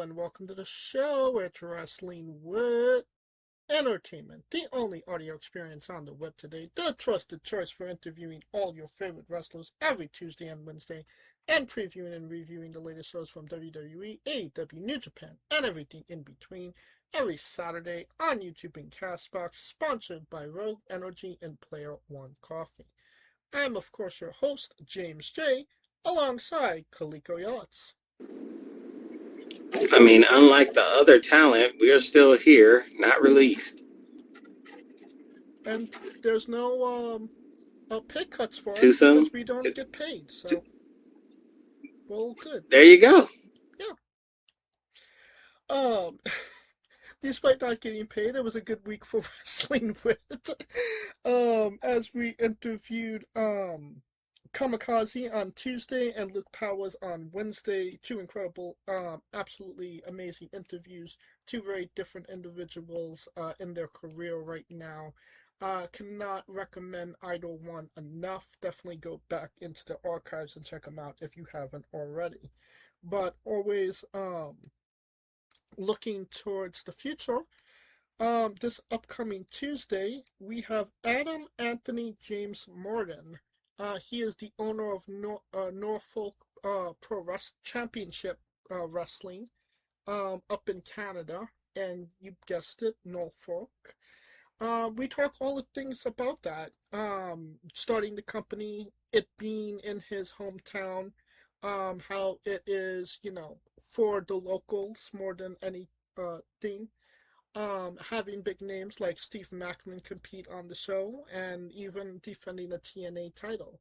and welcome to the show. It's Wrestling with Entertainment, the only audio experience on the web today, the trusted choice for interviewing all your favorite wrestlers every Tuesday and Wednesday, and previewing and reviewing the latest shows from WWE, AEW, New Japan, and everything in between every Saturday on YouTube and Castbox, sponsored by Rogue Energy and Player One Coffee. I'm, of course, your host, James J., alongside Kaliko Yachts. I mean, unlike the other talent, we are still here, not released. And there's no pay cuts for Too us because soon? we don't get paid. Too- So we're all good. there you go. Yeah. Um, despite not getting paid, it was a good week for wrestling with. As we interviewed Kamikaze on Tuesday and Luke Powers on Wednesday. Two incredible, absolutely amazing interviews. Two very different individuals in their career right now. Cannot recommend either one enough. Definitely go back into the archives and check them out if you haven't already. But always looking towards the future. This upcoming Tuesday, we have Adam Anthony James Morton. He is the owner of Norfolk Championship Wrestling up in Canada, and you guessed it, Norfolk. We talk all the things about that. Starting the company, it being in his hometown, how it is, for the locals more than any thing. Having big names like Steve Macklin compete on the show and even defending a TNA title.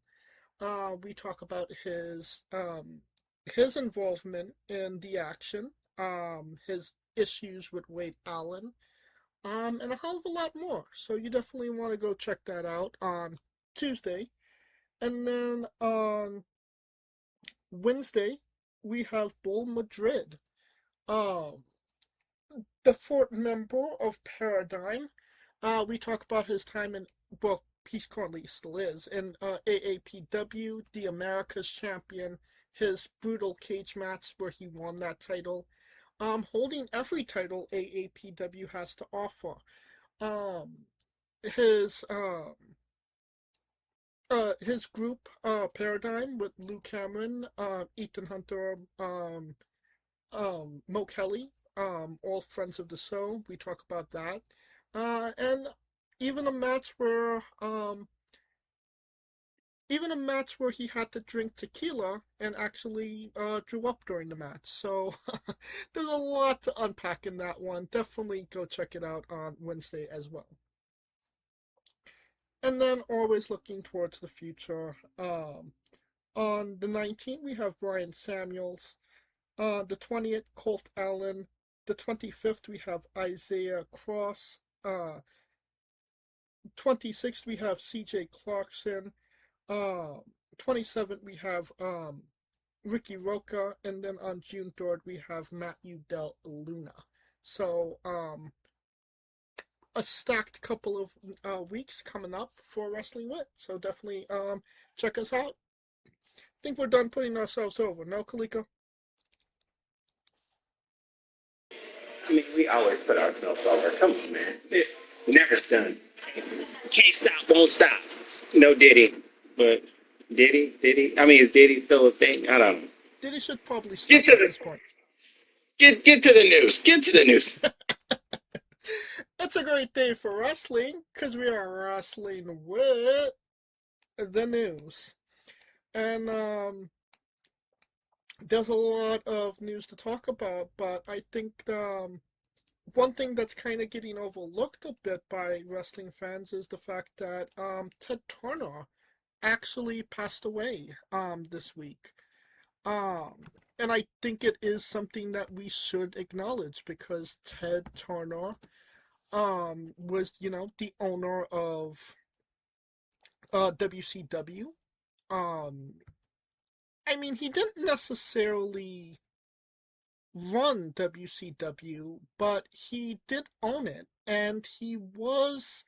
We talk about his involvement in the action, his issues with Wade Allen, and a hell of a lot more. So you definitely want to go check that out on Tuesday. And then on Wednesday, we have Bull Madrid. Um, the fourth member of Paradigm. We talk about his time in, well, he currently still is, in AAPW, the America's Champion, his brutal cage match where he won that title. Holding every title AAPW has to offer. Um, his group, Paradigm, with Lou Cameron, Ethan Hunter, Mo Kelly, all friends of the show. We talk about that. And even a match where he had to drink tequila and actually drew up during the match. So there's a lot to unpack in that one. Definitely go check it out on Wednesday as well. And then always looking towards the future. On the 19th, we have Brian Samuels. The 20th, Colt Allen. The 25th, we have Isaiah Cross. 26th, we have CJ Clarkson. 27th, we have Ricky Roca. And then on June 3rd, we have Matthew Del Luna. So, a stacked couple of weeks coming up for Wrestling With. So definitely check us out. I think we're done putting ourselves over. No, Kaliko? I mean, we always put ourselves over. Come on, man. It's never done. Can't stop, won't stop. No Diddy. But Diddy? I mean, is Diddy still a thing? I don't know. Diddy should probably Get stop to at the this point. get to the news. Get to the news. It's a great day for wrestling because we are wrestling with the news. And there's a lot of news to talk about, but I think one thing that's kind of getting overlooked a bit by wrestling fans is the fact that Ted Turner actually passed away this week. And I think it is something that we should acknowledge because Ted Turner was, the owner of WCW. Um, I mean, he didn't necessarily run WCW, but he did own it, and he was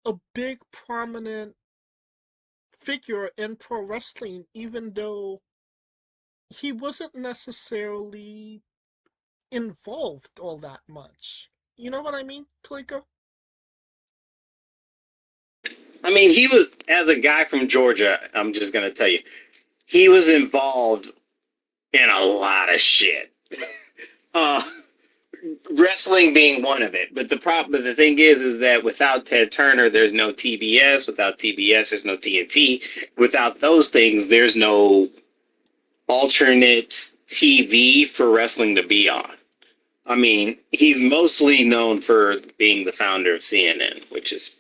a big prominent figure in pro wrestling, even though he wasn't necessarily involved all that much. You know what I mean, Kaliko? I mean, he was, as a guy from Georgia, I'm just going to tell you, he was involved in a lot of shit. Uh, Wrestling being one of it. But the thing is that without Ted Turner, there's no TBS. Without TBS, there's no TNT. Without those things, there's no alternate TV for wrestling to be on. I mean, he's mostly known for being the founder of CNN, which is,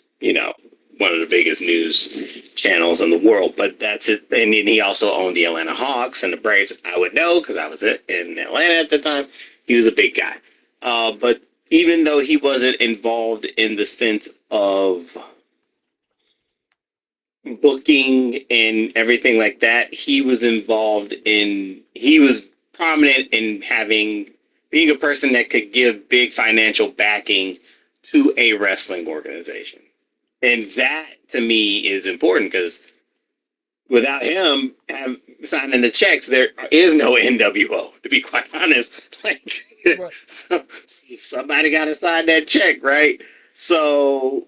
one of the biggest news channels in the world. But that's it. And then he also owned the Atlanta Hawks and the Braves. I would know because I was in Atlanta at the time. He was a big guy. But even though he wasn't involved in the sense of booking and everything like that, he was prominent in being a person that could give big financial backing to a wrestling organization. And that to me is important because without him signing the checks, there is no NWO, to be quite honest. Like, Right. somebody got to sign that check, right? So,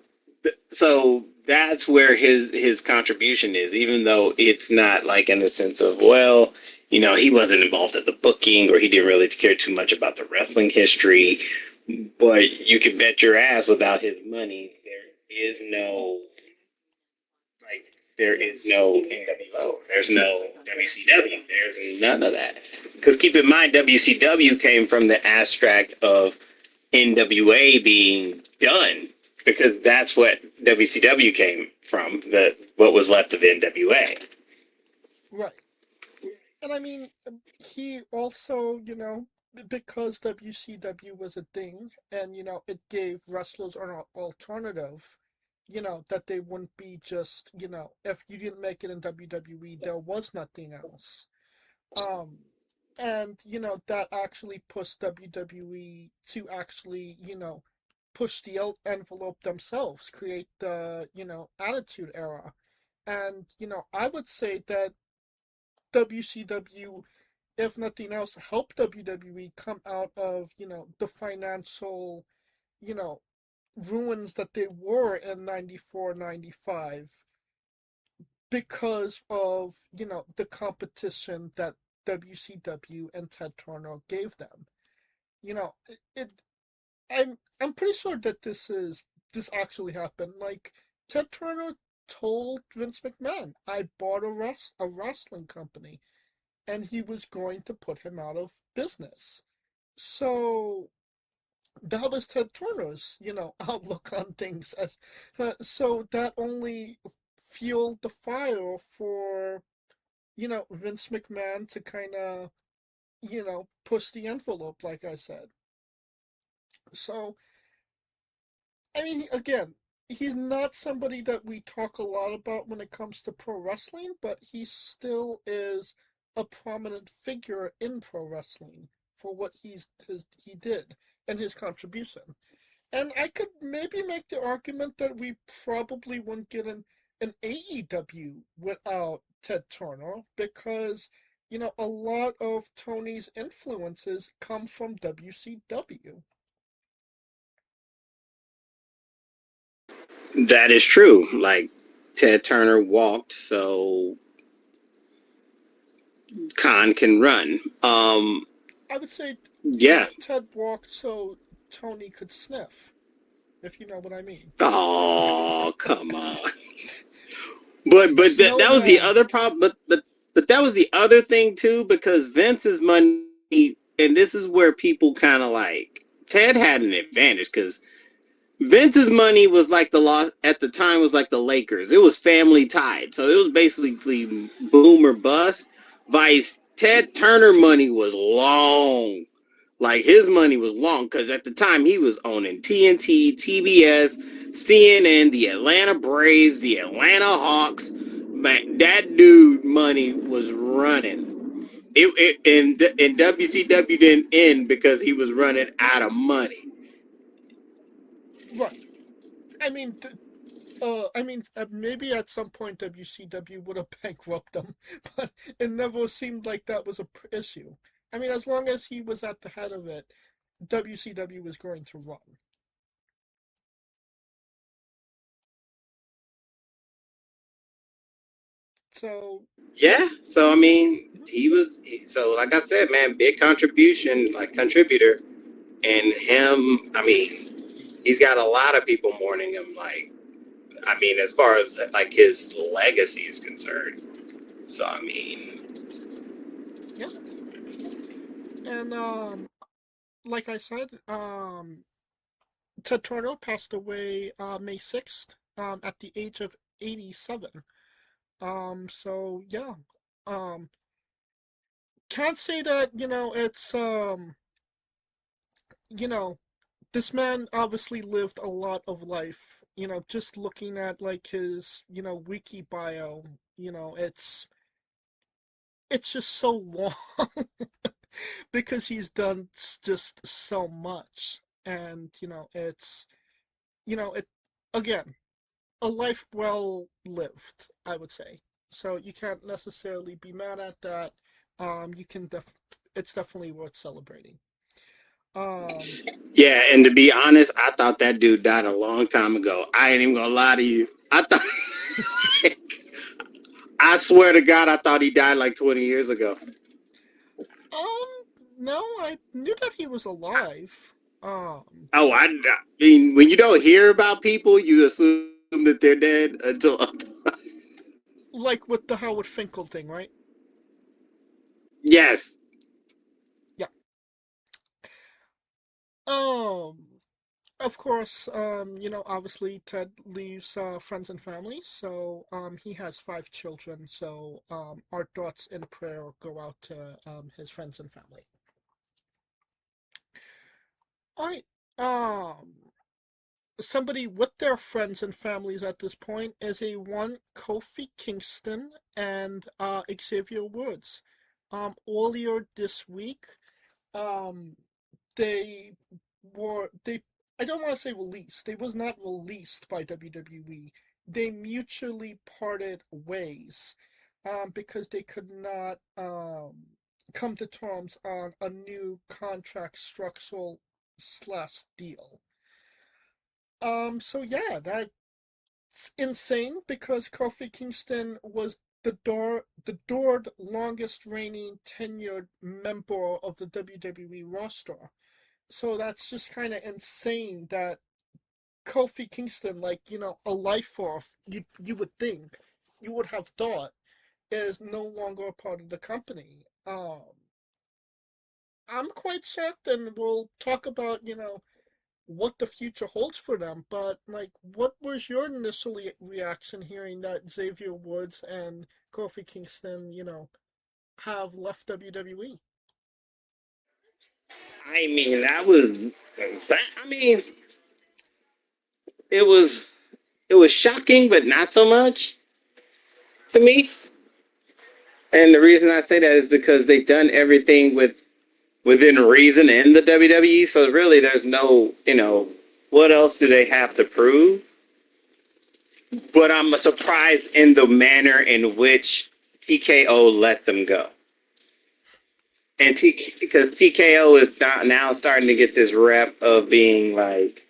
so that's where his contribution is, even though it's not like in the sense of, well, he wasn't involved in the booking or he didn't really care too much about the wrestling history. But you can bet your ass without his money, is no like there is no NWO, there's no WCW, there's none of that. Because keep in mind, WCW came from the abstract of NWA being done, because that's what WCW came from, the what was left of NWA. Right. And I mean, he also, because WCW was a thing, and it gave wrestlers an alternative, that they wouldn't be just, if you didn't make it in WWE, there was nothing else. Um, and that actually pushed WWE to actually, push the envelope themselves, create the, Attitude Era. And, I would say that WCW, if nothing else, helped WWE come out of, the financial, you know, ruins that they were in 94, 95, because of, the competition that WCW and Ted Turner gave them. It I'm pretty sure that this actually happened. Like, Ted Turner told Vince McMahon, I bought a wrestling company, and he was going to put him out of business. So that was Ted Turner's, outlook on things. So that only fueled the fire for, Vince McMahon to kind of, push the envelope, like I said. So, I mean, again, he's not somebody that we talk a lot about when it comes to pro wrestling, but he still is a prominent figure in pro wrestling for what he did and his contribution. And I could maybe make the argument that we probably wouldn't get an AEW without Ted Turner, because, a lot of Tony's influences come from WCW. That is true. Like, Ted Turner walked so Khan can run. I would say, Yeah. Ted walked so Tony could sniff, if you know what I mean. Oh, come on. The But that was the snowman. other problem. But that was the other thing too, because Vince's money, and this is where people kind of like Ted had an advantage because Vince's money was like the loss at the time was like the Lakers. It was family tied, so it was basically boom or bust. Vice Ted Turner money was long. Like, his money was long because at the time he was owning TNT, TBS, CNN, the Atlanta Braves, the Atlanta Hawks. Man, that dude money was running. And WCW didn't end because he was running out of money. Right. I mean, maybe at some point WCW would have bankrupted them, but it never seemed like that was a issue. I mean, as long as he was at the head of it, WCW was going to run. So yeah. Yeah. So I mean, so like I said, man, big contribution, like contributor, and him. I mean, he's got a lot of people mourning him. Like, I mean, as far as like his legacy is concerned. So I mean, Yeah, and like I said, Ted Turner passed away May 6th, at the age of 87. So yeah, um, can't say that it's you know this man obviously lived a lot of life. Just looking at like his wiki bio, it's just so long because he's done just so much, and it again a life well lived, I would say. So you can't necessarily be mad at that. You can it's definitely worth celebrating. Um, yeah. And to be honest, I thought that dude died a long time ago. I ain't even gonna lie to you. I thought, I swear to God, I thought he died like 20 years ago. um, no, I knew that he was alive. Oh, But I mean, when you don't hear about people, you assume that they're dead until. like with the Howard Finkel thing, right? Yes. Yeah. Um, of course, obviously Ted leaves friends and family, so he has 5 children. So our thoughts and prayer go out to his friends and family. All right. Somebody with their friends and families at this point is a one Kofi Kingston and Xavier Woods. Earlier this week, um, they they I don't want to say released. They was not released by WWE. They mutually parted ways, because they could not come to terms on a new contract structural slash deal. So yeah, that's insane because Kofi Kingston was the longest reigning tenured member of the WWE roster. So that's just kind of insane that Kofi Kingston, like a life force, you would think, you would have thought, is no longer a part of the company. I'm quite shocked, and we'll talk about what the future holds for them. But like, what was your initial reaction hearing that Xavier Woods and Kofi Kingston, have left WWE? I mean, that was. I mean, it was it was shocking, but not so much to me. And the reason I say that is because they've done everything within reason in the WWE. So really, there's no, what else do they have to prove? But I'm surprised in the manner in which TKO let them go. And because TKO is now starting to get this rep of being like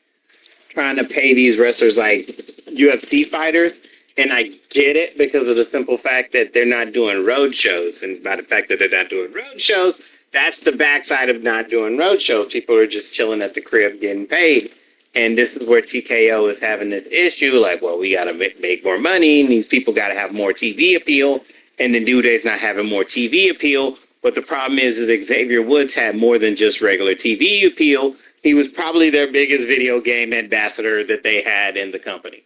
trying to pay these wrestlers like UFC fighters. And I get it because of the simple fact that they're not doing road shows. And by the fact that they're not doing road shows, that's the backside of not doing road shows. People are just chilling at the crib getting paid. And this is where TKO is having this issue like, well, we got to make more money, and these people got to have more TV appeal. And then New Day's not having more TV appeal. But the problem is that Xavier Woods had more than just regular TV appeal. He was probably their biggest video game ambassador that they had in the company.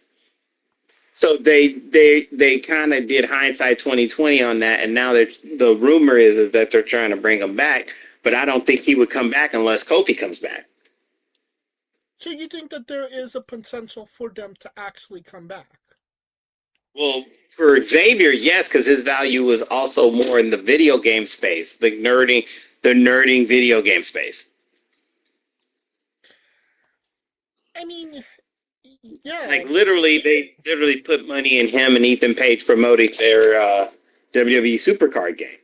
So they kind of did hindsight 2020 on that, and now the rumor is that they're trying to bring him back. But I don't think he would come back unless Kofi comes back. So you think that there is a potential for them to actually come back? Well, for Xavier, yes, because his value was also more in the video game space, the nerding video game space. I mean, yeah. Like literally, they literally put money in him and Ethan Page promoting their WWE Supercard game,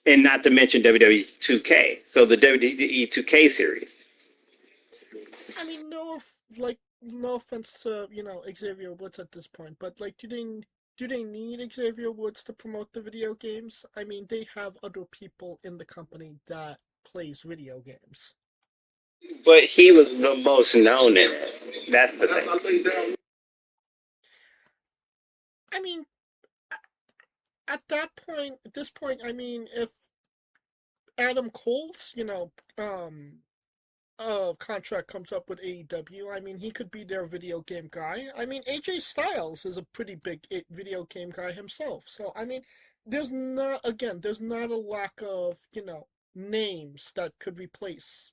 and not to mention WWE 2K. So the WWE 2K series. I mean, no offense to Xavier Woods at this point, but like, do they need Xavier Woods to promote the video games? I mean, they have other people in the company that plays video games. But he was the most known in it. That's the thing. I mean, at this point, I mean, if Adam Cole's, contract comes up with AEW, I mean, he could be their video game guy. I mean, AJ Styles is a pretty big video game guy himself. So, I mean, there's not a lack of, names that could replace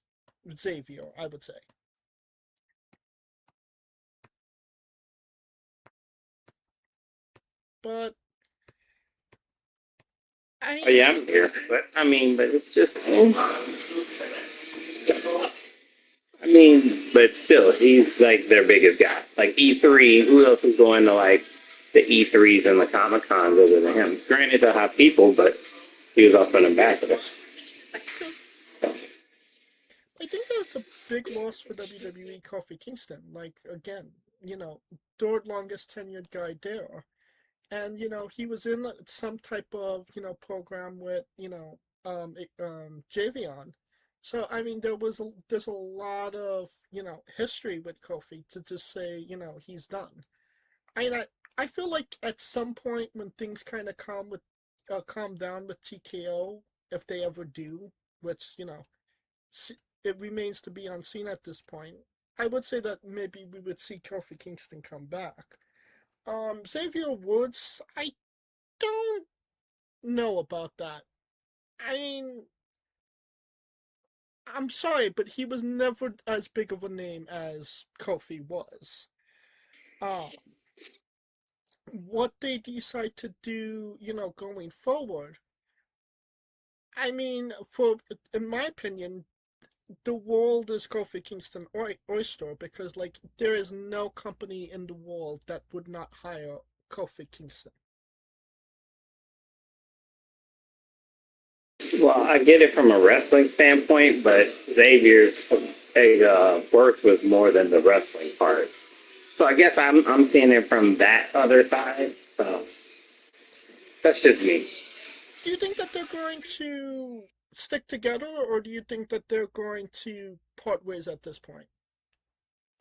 Xavier, I would say. But, I Oh mean, yeah, I'm here. But I mean, but it's just. But still, he's like their biggest guy. Like E3, who else is going to like the E3s and the Comic Cons other than him? Granted, they'll have people, but he was also an ambassador. true. I think that's a big loss for WWE Kofi Kingston. Like, again, third longest tenured guy there. And he was in some type of program with Javion. So I mean there's a lot of history with Kofi to just say he's done. I mean I feel like at some point when things kind of calm down with TKO, if they ever do, which it remains to be unseen at this point, I would say that maybe we would see Kofi Kingston come back. Xavier Woods, I don't know about that. I mean, I'm sorry, but he was never as big of a name as Kofi was. Um, what they decide to do, going forward, I mean, in my opinion, the world is Kofi Kingston oyster because, like, there is no company in the world that would not hire Kofi Kingston. Well, I get it from a wrestling standpoint, but Xavier's work was more than the wrestling part. So I guess I'm seeing it from that other side. So that's just me. Do you think that they're going to stick together, or do you think that they're going to part ways at this point?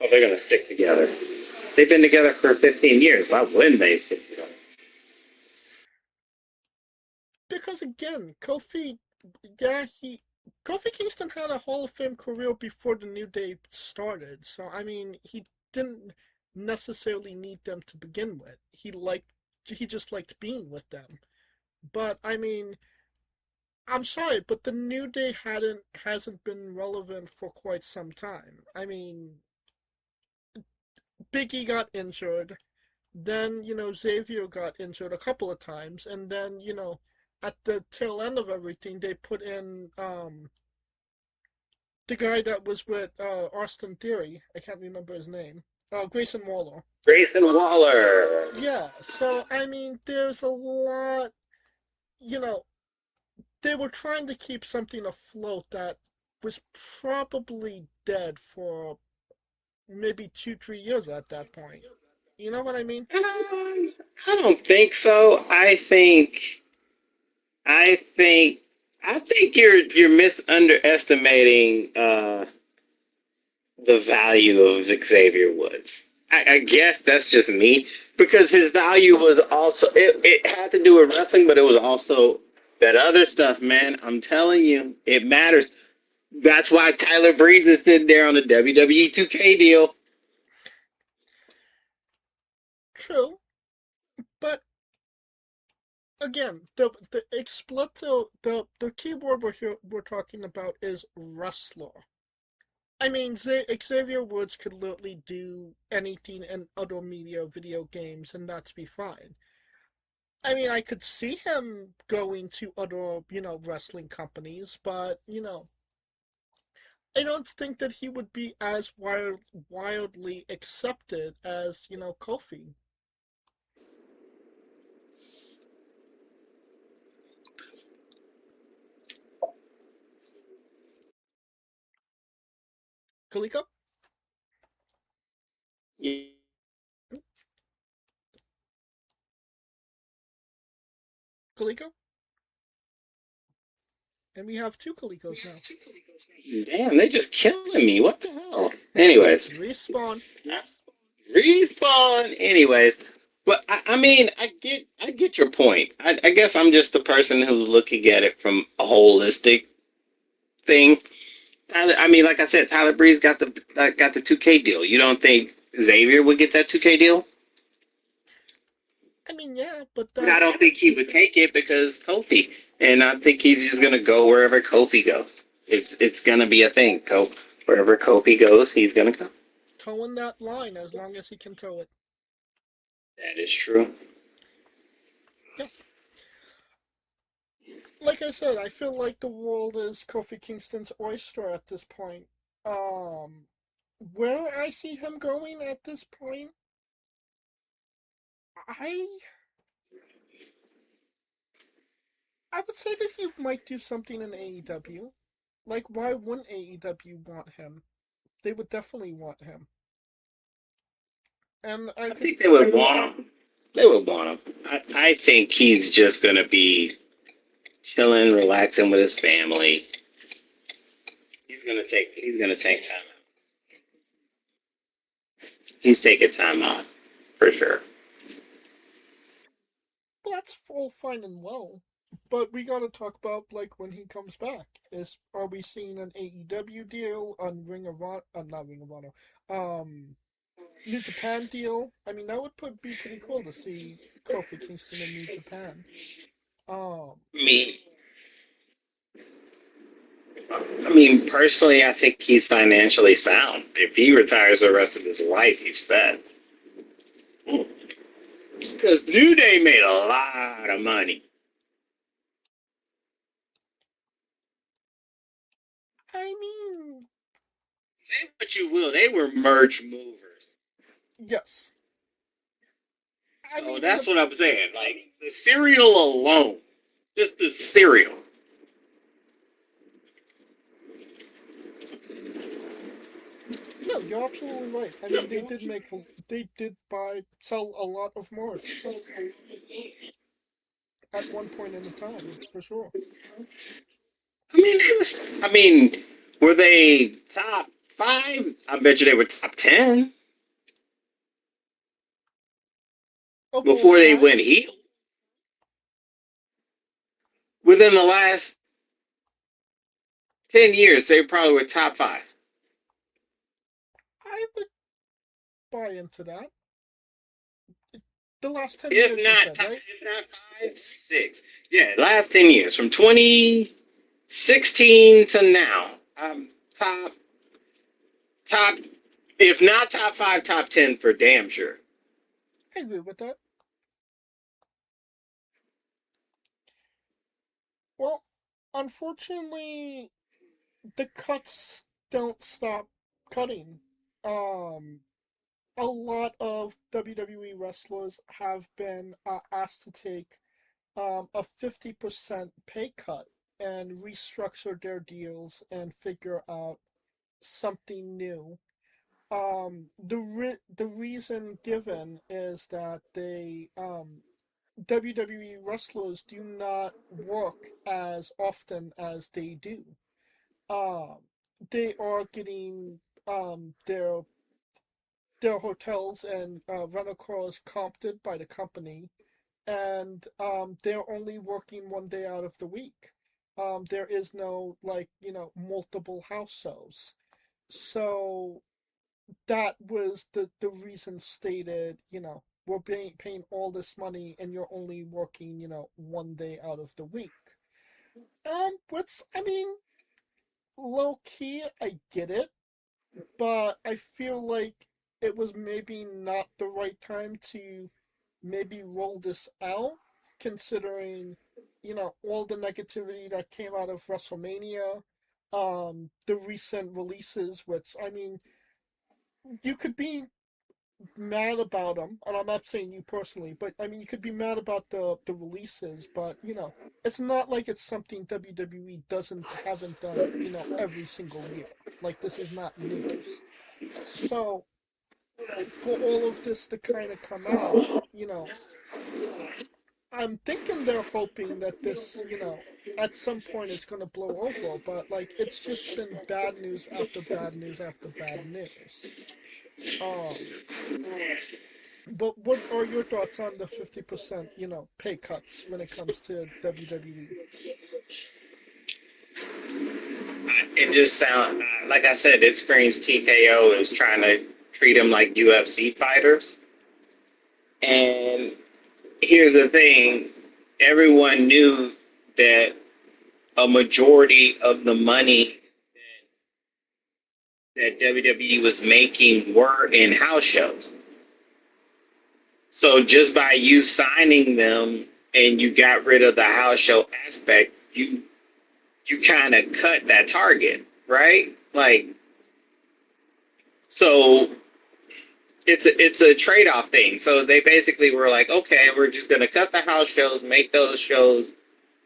Oh, they're gonna stick together. They've been together for 15 years. Why wouldn't they stick together? Because again, yeah, Kofi Kingston had a Hall of Fame career before the New Day started. So I mean, he didn't necessarily need them to begin with. He just liked being with them. But I mean, I'm sorry, but the New Day hadn't hasn't been relevant for quite some time. I mean, Biggie got injured. Then, Xavier got injured a couple of times, and then, at the tail end of everything, they put in the guy that was with Austin Theory. I can't remember his name. Grayson Waller. Grayson Waller. Yeah, so I mean, there's a lot. You know, they were trying to keep something afloat that was probably dead for maybe 2, 3 years at that point. You know what I mean? I don't think so. I think I think you're misunderestimating the value of Xavier Woods. I guess that's just me because his value was also it had to do with wrestling, but it was also that other stuff, man. I'm telling you, it matters. That's why Tyler Breeze is sitting there on the WWE 2K deal. True, but again, the key word we're talking about is wrestler. I mean, Xavier Woods could literally do anything in other media, video games, and that's be fine. I mean, I could see him going to other, wrestling companies, but I don't think that he would be as wildly accepted as, Kofi. Kaliko? Yeah. Kaliko? And we have two Kalikos now. Damn, they just killing me. What the hell? Anyways, Respawn. respawn. Anyways, but I mean, I get your point. I guess I'm just the person who's looking at it from a holistic thing. Tyler, I mean, like I said, Tyler Breeze got the 2K deal. You don't think Xavier would get that 2K deal? I mean, yeah, but But I that. don't think he would take it because Kofi, and I think he's just gonna go wherever Kofi goes. It's gonna be a thing. Wherever Kofi goes, he's gonna go. Towing that line as long as he can tow it. That is true. Yeah. Like I said, I feel like the world is Kofi Kingston's oyster at this point. Um, where I see him going at this point, I I would say that he might do something in AEW. Like, why wouldn't AEW want him? They would definitely want him. And I I could, think they would want him. They would want him. I think he's just gonna be chilling, relaxing with his family. He's gonna take time out. He's taking time off for sure. well, that's all fine and well. But we gotta talk about, like, when he comes back. Are we seeing an AEW deal on Ring of Honor? Not Ring of Honor. Um, New Japan deal. I mean, that would be pretty cool to see Kofi Kingston in New Japan. Um, Me, I mean, personally, I think he's financially sound. If he retires the rest of his life, he's set. Because New Day made a lot of money. I mean, Say what you will, they were merch movers. yes. I So mean, in that's the what I'm saying. Like the cereal alone, just the cereal. no, you're absolutely right. I mean, they did sell a lot of merch at one point in the time, for sure. I mean, were they top five? I bet you they were top 10 Of all before they time, went heel. Within the last 10 years, they probably were top five. I would buy into that. The last 10 If years, you not said, top, right? if not five, six. Yeah, last 10 years from 2016 to now. Top top, if not top five, top 10 for damn sure. I agree with that. Well, unfortunately, the cuts don't stop cutting. Um, a lot of WWE wrestlers have been asked to take a 50% pay cut and restructure their deals and figure out something new. The reason given is that WWE wrestlers do not work as often as they do. Um, they are getting their hotels and rental cars comped by the company, and they're only working one day out of the week. There is no, like, multiple house shows. So that was the reason stated, we're paying all this money and you're only working, one day out of the week. What's I mean, low key, I get it, but I feel like it was maybe not the right time to maybe roll this out, considering, all the negativity that came out of WrestleMania, the recent releases, which, I mean, you could be mad about them, and I'm not saying you personally, but I mean, you could be mad about the releases, but it's not like it's something WWE haven't done, every single year. Like, this is not news. So for all of this to kind of come out, I'm thinking they're hoping that this, at some point it's going to blow over, but like it's just been bad news after bad news after bad news. Um, but what are your thoughts on the 50%, pay cuts when it comes to WWE? It just sounds like I said. It screams TKO is trying to treat them like UFC fighters. And here's the thing: everyone knew that a majority of the money that WWE was making were in house shows. So just by you signing them and you got rid of the house show aspect, you kind of cut that target, right? Like, so it's a trade off thing. So they basically were like, okay, we're just gonna cut the house shows, make those shows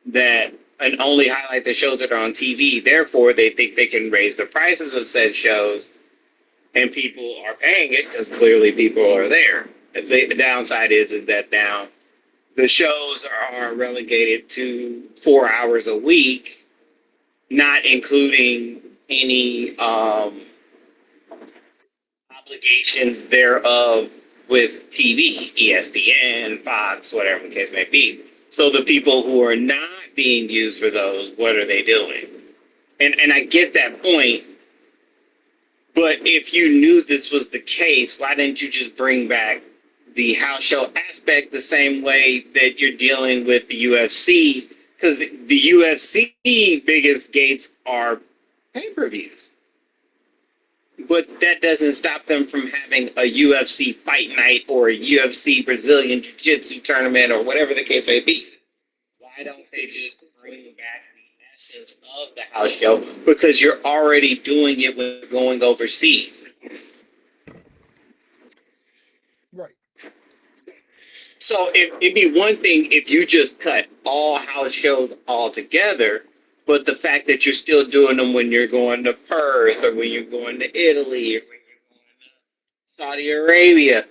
that and only highlight the shows that are on TV. Therefore, they think they can raise the prices of said shows, and people are paying it because clearly people are there. The downside is that now the shows are relegated to 4 hours a week, not including any obligations thereof with TV, ESPN, Fox, whatever the case may be. So the people who are not being used for those, what are they doing? And I get that point, but if you knew this was the case, why didn't you just bring back the house show aspect the same way that you're dealing with the UFC? Because the UFC biggest gates are pay-per-views. But that doesn't stop them from having a UFC fight night or a UFC Brazilian Jiu Jitsu tournament or whatever the case may be. Why don't they just bring back the essence of the house show? Because you're already doing it when going overseas. Right. So it'd be one thing if you just cut all house shows altogether, but the fact that you're still doing them when you're going to Perth or when you're going to Italy or when you're going to Saudi Arabia,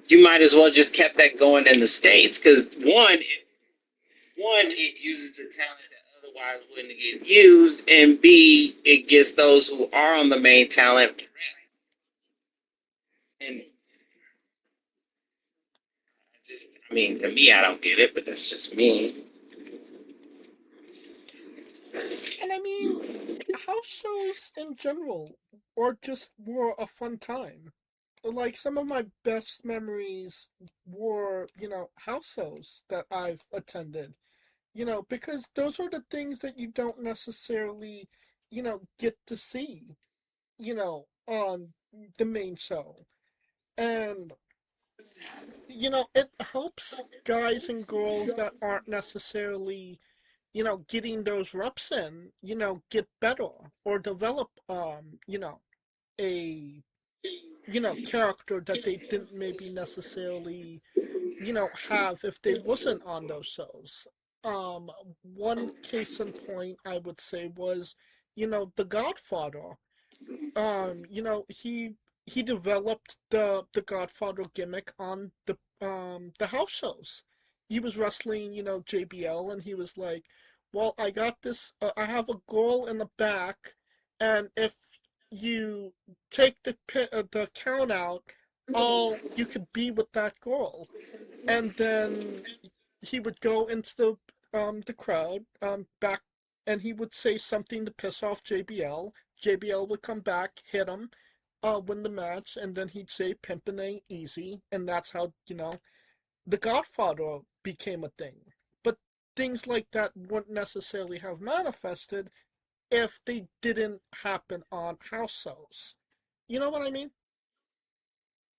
you might as well just kept that going in the States because one, it uses the talent that otherwise wouldn't get used, and B, it gets those who are on the main talent. And I mean, to me, I don't get it, but that's just me. And I mean, house shows in general are just were a fun time. Like some of my best memories were, house shows that I've attended. Because those are the things that you don't necessarily, get to see, on the main show. And, it helps guys and girls that aren't necessarily, getting those reps in, get better or develop, a, character that they didn't maybe necessarily, have if they wasn't on those shows. Um, One case in point I would say was, The Godfather. He developed the Godfather gimmick on the house shows. He was wrestling, JBL, and he was like, "Well, I got this. I have a goal in the back, and if you take the count out, all you could be with that goal." And then he would go into the crowd back, and he would say something to piss off JBL. JBL would come back, hit him, win the match, and then he'd say "Pimpin' ain't easy," and that's how the Godfather became a thing. But things like that wouldn't necessarily have manifested if they didn't happen on house shows. You know what I mean?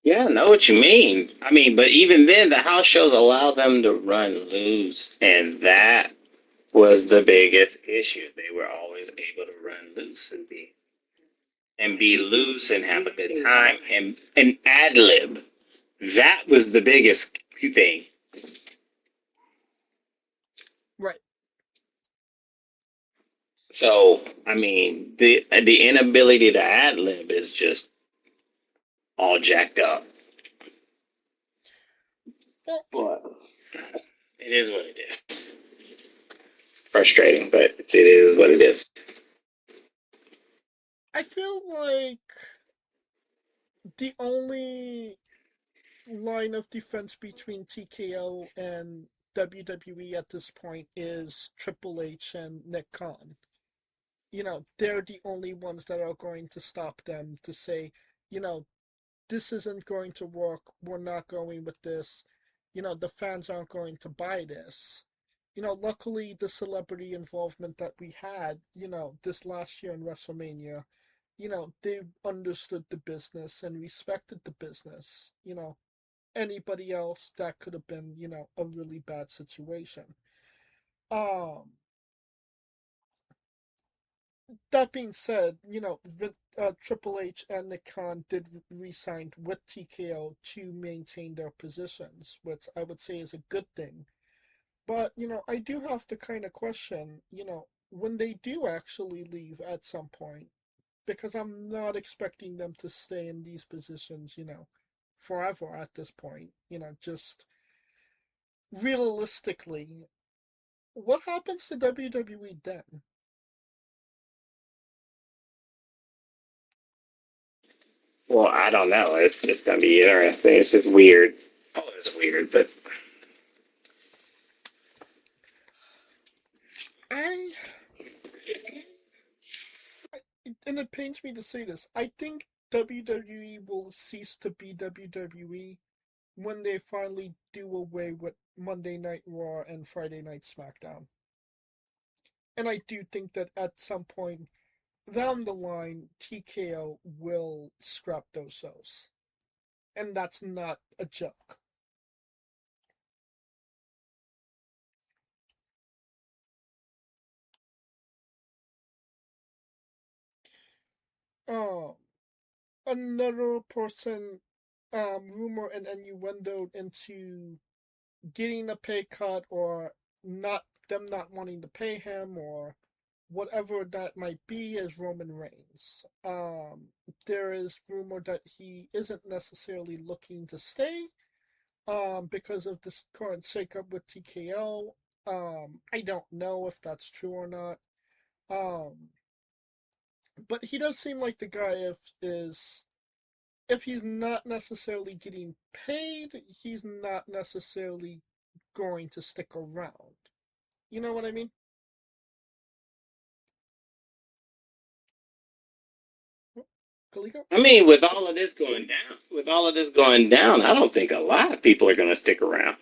Yeah, I know what you mean. I mean, but even then, the house shows allow them to run loose, and that was the biggest issue. They were always able to run loose and be loose and have a good time and ad lib. That was the biggest thing. Right. So I mean, the inability to ad lib is just all jacked up. Well, But it is what it is. It's frustrating, but it is what it is. I feel like the only line of defense between TKO and WWE at this point is Triple H and Nick Khan. They're the only ones that are going to stop them to say, you know, this isn't going to work. We're not going with this. The fans aren't going to buy this. Luckily, the celebrity involvement that we had, this last year in WrestleMania, they understood the business and respected the business. Anybody else, that could have been, a really bad situation. Um, that being said, Triple H and Nick Khan did re-sign with TKO to maintain their positions, which I would say is a good thing. But, I do have to kind of question, when they do actually leave at some point, because I'm not expecting them to stay in these positions, forever at this point. Just realistically, what happens to WWE then? Well, I don't know. It's just gonna be interesting. It's just weird. Oh, it's weird, but I and it pains me to say this, I think WWE will cease to be WWE when they finally do away with Monday Night Raw and Friday Night SmackDown. And I do think that at some point down the line, TKO will scrap those shows. And that's not a joke. Oh, another person rumor and innuendo into getting a pay cut or not wanting to pay him or whatever that might be is Roman Reigns. There is rumor that he isn't necessarily looking to stay because of this current shakeup with TKO. I don't know if that's true or not. Um, but he does seem like the guy if he's not necessarily getting paid, he's not necessarily going to stick around. You know what I mean? Kaliko? I mean, with all of this going down, I don't think a lot of people are gonna stick around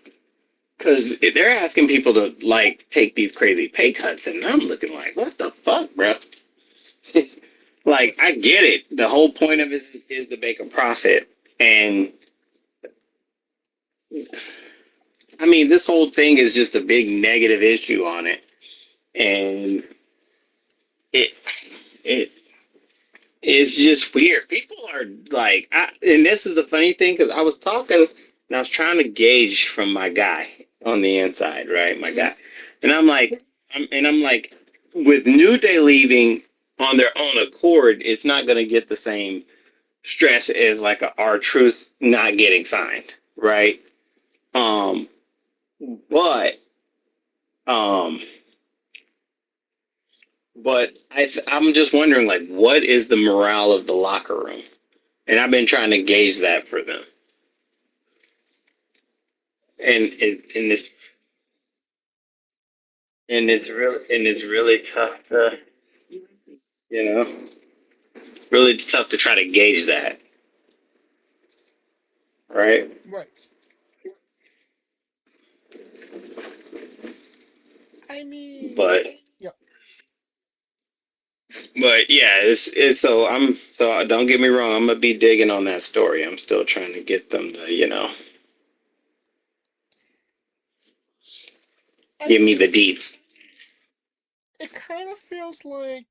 because they're asking people to like take these crazy pay cuts, and I'm looking like, what the fuck, bro? Like, I get it. The whole point of it is to make a profit, and I mean, this whole thing is just a big negative issue on it, and it it it's just weird. People are like, and this is the funny thing because I was talking and I was trying to gauge from my guy on the inside, right? My Mm-hmm. guy, and I'm like, with New Day leaving on their own accord, it's not going to get the same stress as like a R Truth not getting signed, right? Um, but um, I'm just wondering, like, what is the morale of the locker room? And I've been trying to gauge that for them. And it's and it's really tough to you know really tough to try to gauge that, right? Right. I mean, But yeah. but yeah, it's so don't get me wrong, I'm gonna be digging on that story. I'm still trying to get them to I give me mean, the deets. it kind of feels like,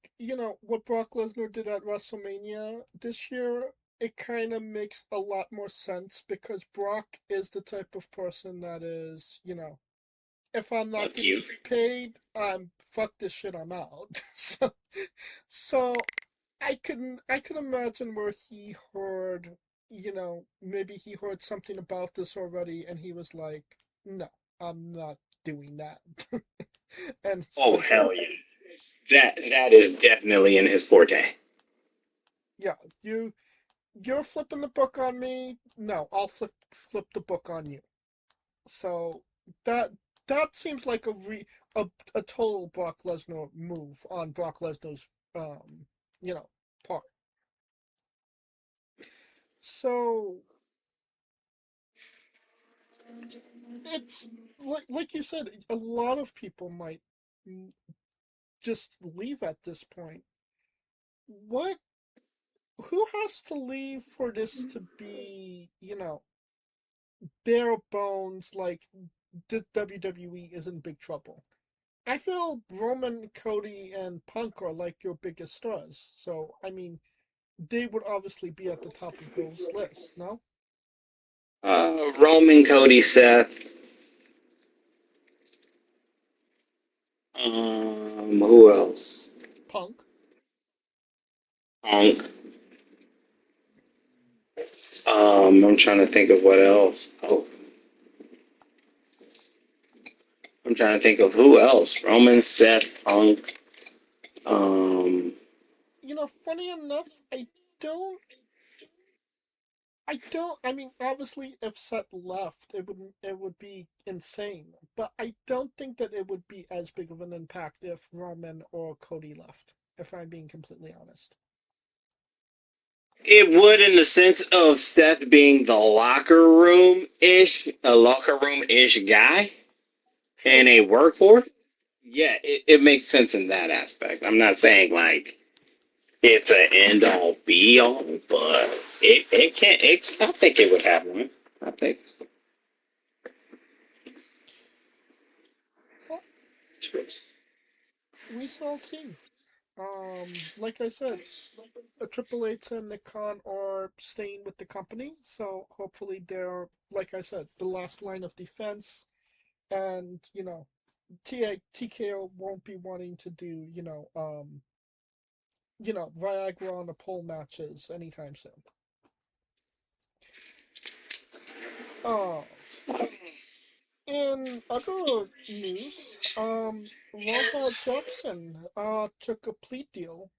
what Brock Lesnar did at WrestleMania this year. It kind of makes a lot more sense because Brock is the type of person that is, if I'm not Fuck you. getting paid, I'm fuck this shit, I'm out. So I can imagine where he heard. maybe he heard something about this already and he was like, no, I'm not doing that. And it's Oh like, hell yeah. That is definitely in his forte. yeah, you're flipping the book on me. No, I'll flip the book on you. So that that seems like a a total Brock Lesnar move on Brock Lesnar's you know part. So it's like you said, a lot of people might just leave at this point. What? Who has to leave for this to be, bare bones? Like the WWE is in big trouble. I feel Roman, Cody, and Punk are like your biggest stars. So I mean, they would obviously be at the top of those lists. No, Roman, Cody, Seth. Who else? Punk. Punk. I'm trying to think of what else. Oh, I'm trying to think of who else. Roman, Seth, Punk. Um, Funny enough, don't don't. I mean, obviously, if Seth left, it would be insane. But I don't think that it would be as big of an impact if Roman or Cody left. If I'm being completely honest. it would in the sense of Seth being the locker room ish guy and True. a workhorse. Yeah, it makes sense in that aspect. I'm not saying like it's an end all be all, but it can't. I think it would have one. I think. Well, we shall see. Like I said, Triple H and Nick Khan are staying with the company, so hopefully they're, like I said, the last line of defense, and TKO won't be wanting to do Viagra on the pole matches anytime soon. Uh, in other news, Raha Jackson took a plea deal.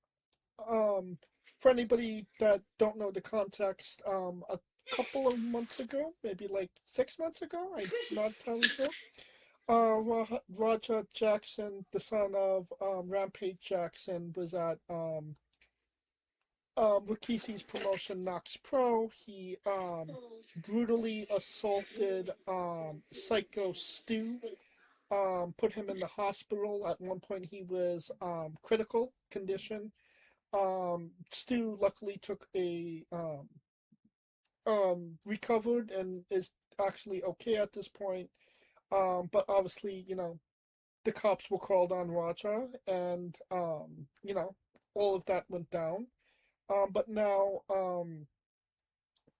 For anybody that don't know the context, a couple of months ago, maybe like 6 months ago, I'm not entirely sure. Raja Jackson, the son of Rampage Jackson, was at Rikishi's promotion Knox Pro. He brutally assaulted Psycho Stu, put him in the hospital. At one point, he was critical condition. Stu luckily took a recovered and is actually okay at this point. But obviously, the cops were called on Raja, and all of that went down. But now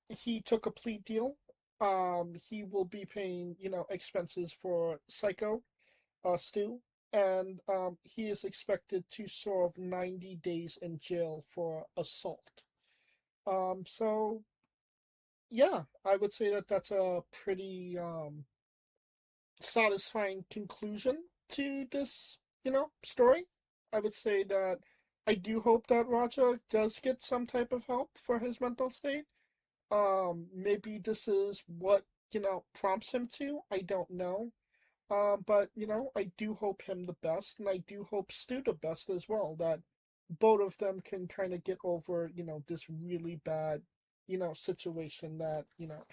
he took a plea deal. He will be paying, expenses for Psycho, Stu, and he is expected to serve 90 days in jail for assault. So yeah, I would say that that's a pretty satisfying conclusion to this, story. I would say that I do hope that Raja does get some type of help for his mental state. Maybe this is what, prompts him to. I don't know. But I do hope him the best, and I do hope Stu the best as well. That both of them can kind of get over, this really bad, situation that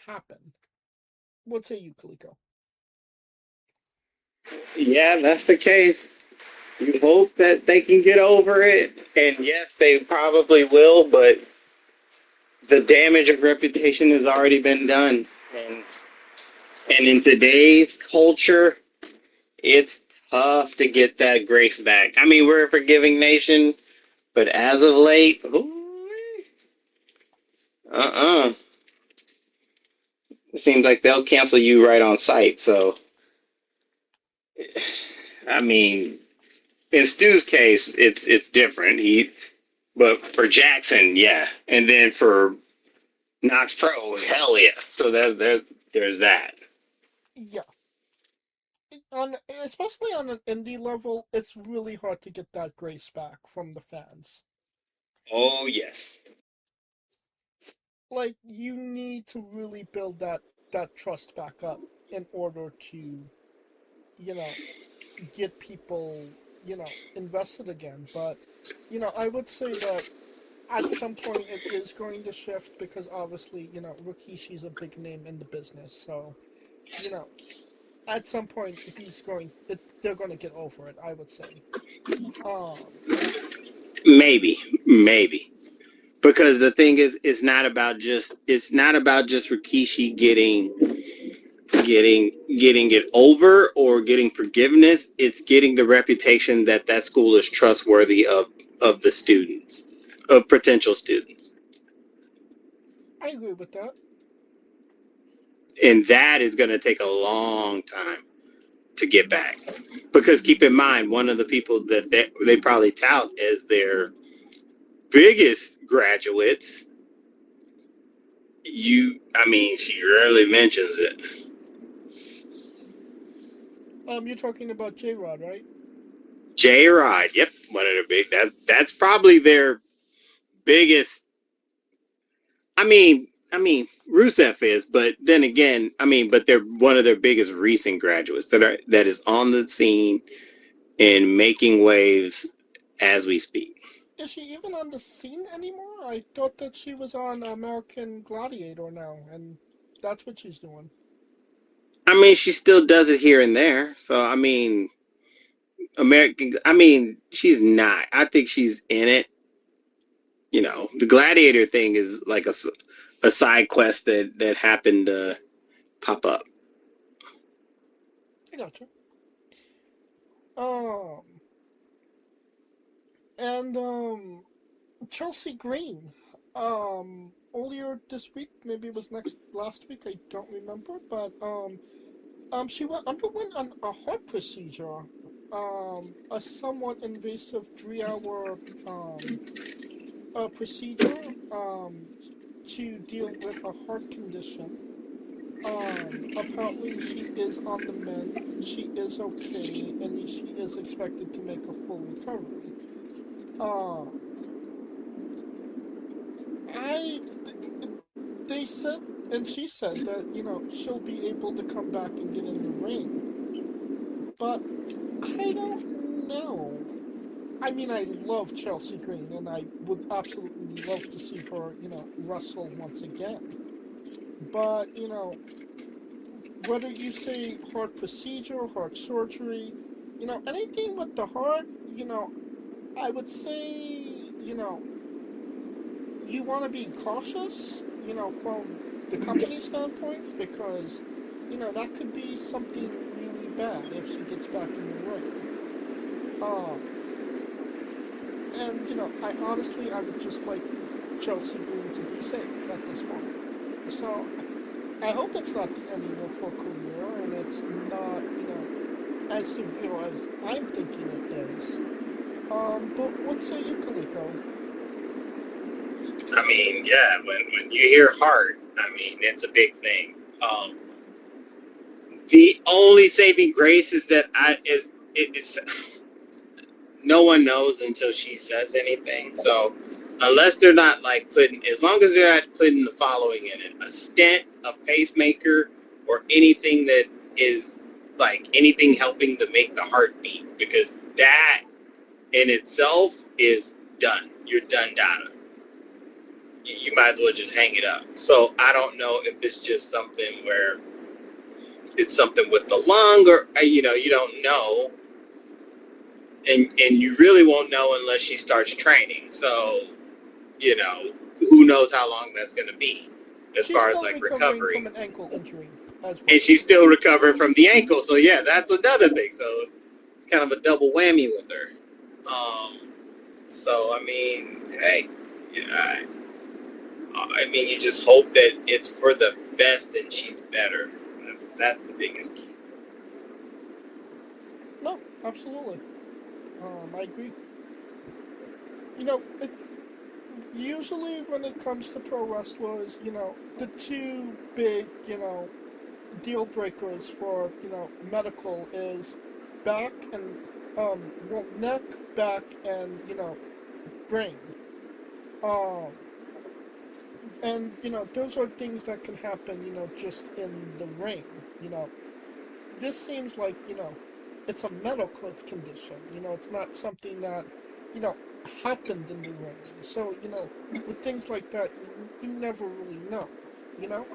happened. What say you, Kaliko? Yeah, that's the case. You hope that they can get over it, and yes, they probably will. But the damage of reputation has already been done, and in today's culture, it's tough to get that grace back. I mean, we're a forgiving nation, but as of late, uh-uh. It seems like they'll cancel you right on site. So, I mean, in Stu's case, it's different. But for Jackson, yeah, and then for Knox Pro, hell yeah. So there's that. Yeah, especially on an indie level, it's really hard to get that grace back from the fans. Oh yes. Like you need to really build that trust back up in order to, you know, get people, invested again. But, I would say that at some point it is going to shift because obviously, Rikishi's a big name in the business. So, you know, at some point they're going to get over it, I would say. Um, Maybe. Because the thing is, it's not about just Rikishi getting it over or getting forgiveness. It's getting the reputation that that school is trustworthy of the students, of potential students. I agree with that. And that is going to take a long time to get back. Because keep in mind, one of the people that they probably tout as their biggest graduates, I mean, she rarely mentions it. You're talking about J Rod, right? J Rod, yep, one of their that's probably their biggest. Rusev is, but then again, but they're one of their biggest recent graduates that is on the scene and making waves as we speak. Is she even on the scene anymore? I thought that she was on American Gladiator now, and that's what she's doing. She still does it here and there. So American. She's not. I think she's in it. The gladiator thing is like a side quest that happened to pop up. I got you. Um, and Chelsea Green. Earlier this week, maybe it was last week. I don't remember, but she underwent a heart procedure. A somewhat invasive 3-hour procedure to deal with a heart condition. Apparently she is on the mend. She is okay, and she is expected to make a full recovery. Um, I they said, and she said that she'll be able to come back and get in the ring, but I don't know. I mean, I love Chelsea Green, and I would absolutely love to see her, wrestle once again. But whether you say heart procedure, heart surgery, anything with the heart, I would say, you want to be cautious, from the company standpoint, because, that could be something really bad if she gets back in the ring. Um, and, I would just like Chelsea Green to be safe at this point. So, I hope it's not the ending of her career, and it's not, as severe as I'm thinking it is. But what say you, Kaliko? Yeah, when you hear heart, it's a big thing. The only saving grace is that it's no one knows until she says anything. So unless they're not like as long as they're not putting the following in it, a stent, a pacemaker, or anything that is like anything helping to make the heart beat, because that in itself is done. You're done, data. You might as well just hang it up. So I don't know if it's just something where it's something with the lung, or you don't know, and you really won't know unless she starts training. So you know who knows how long that's going to be as She's far as still like recovering from recovery, an ankle injury as and well. she's still recovering from the ankle. So yeah, that's another thing. So it's kind of a double whammy with her. So hey, yeah, you just hope that it's for the best and she's better. That's the biggest key. No, absolutely. I agree. It. usually when it comes to pro wrestlers, the two big, deal breakers for, medical is back and, well, neck, back, and, brain. Um, and, those are things that can happen, just in the ring, you know. This seems like, it's a medical condition, it's not something that, you know, happened in the ring. So, with things like that, you never really know, you know?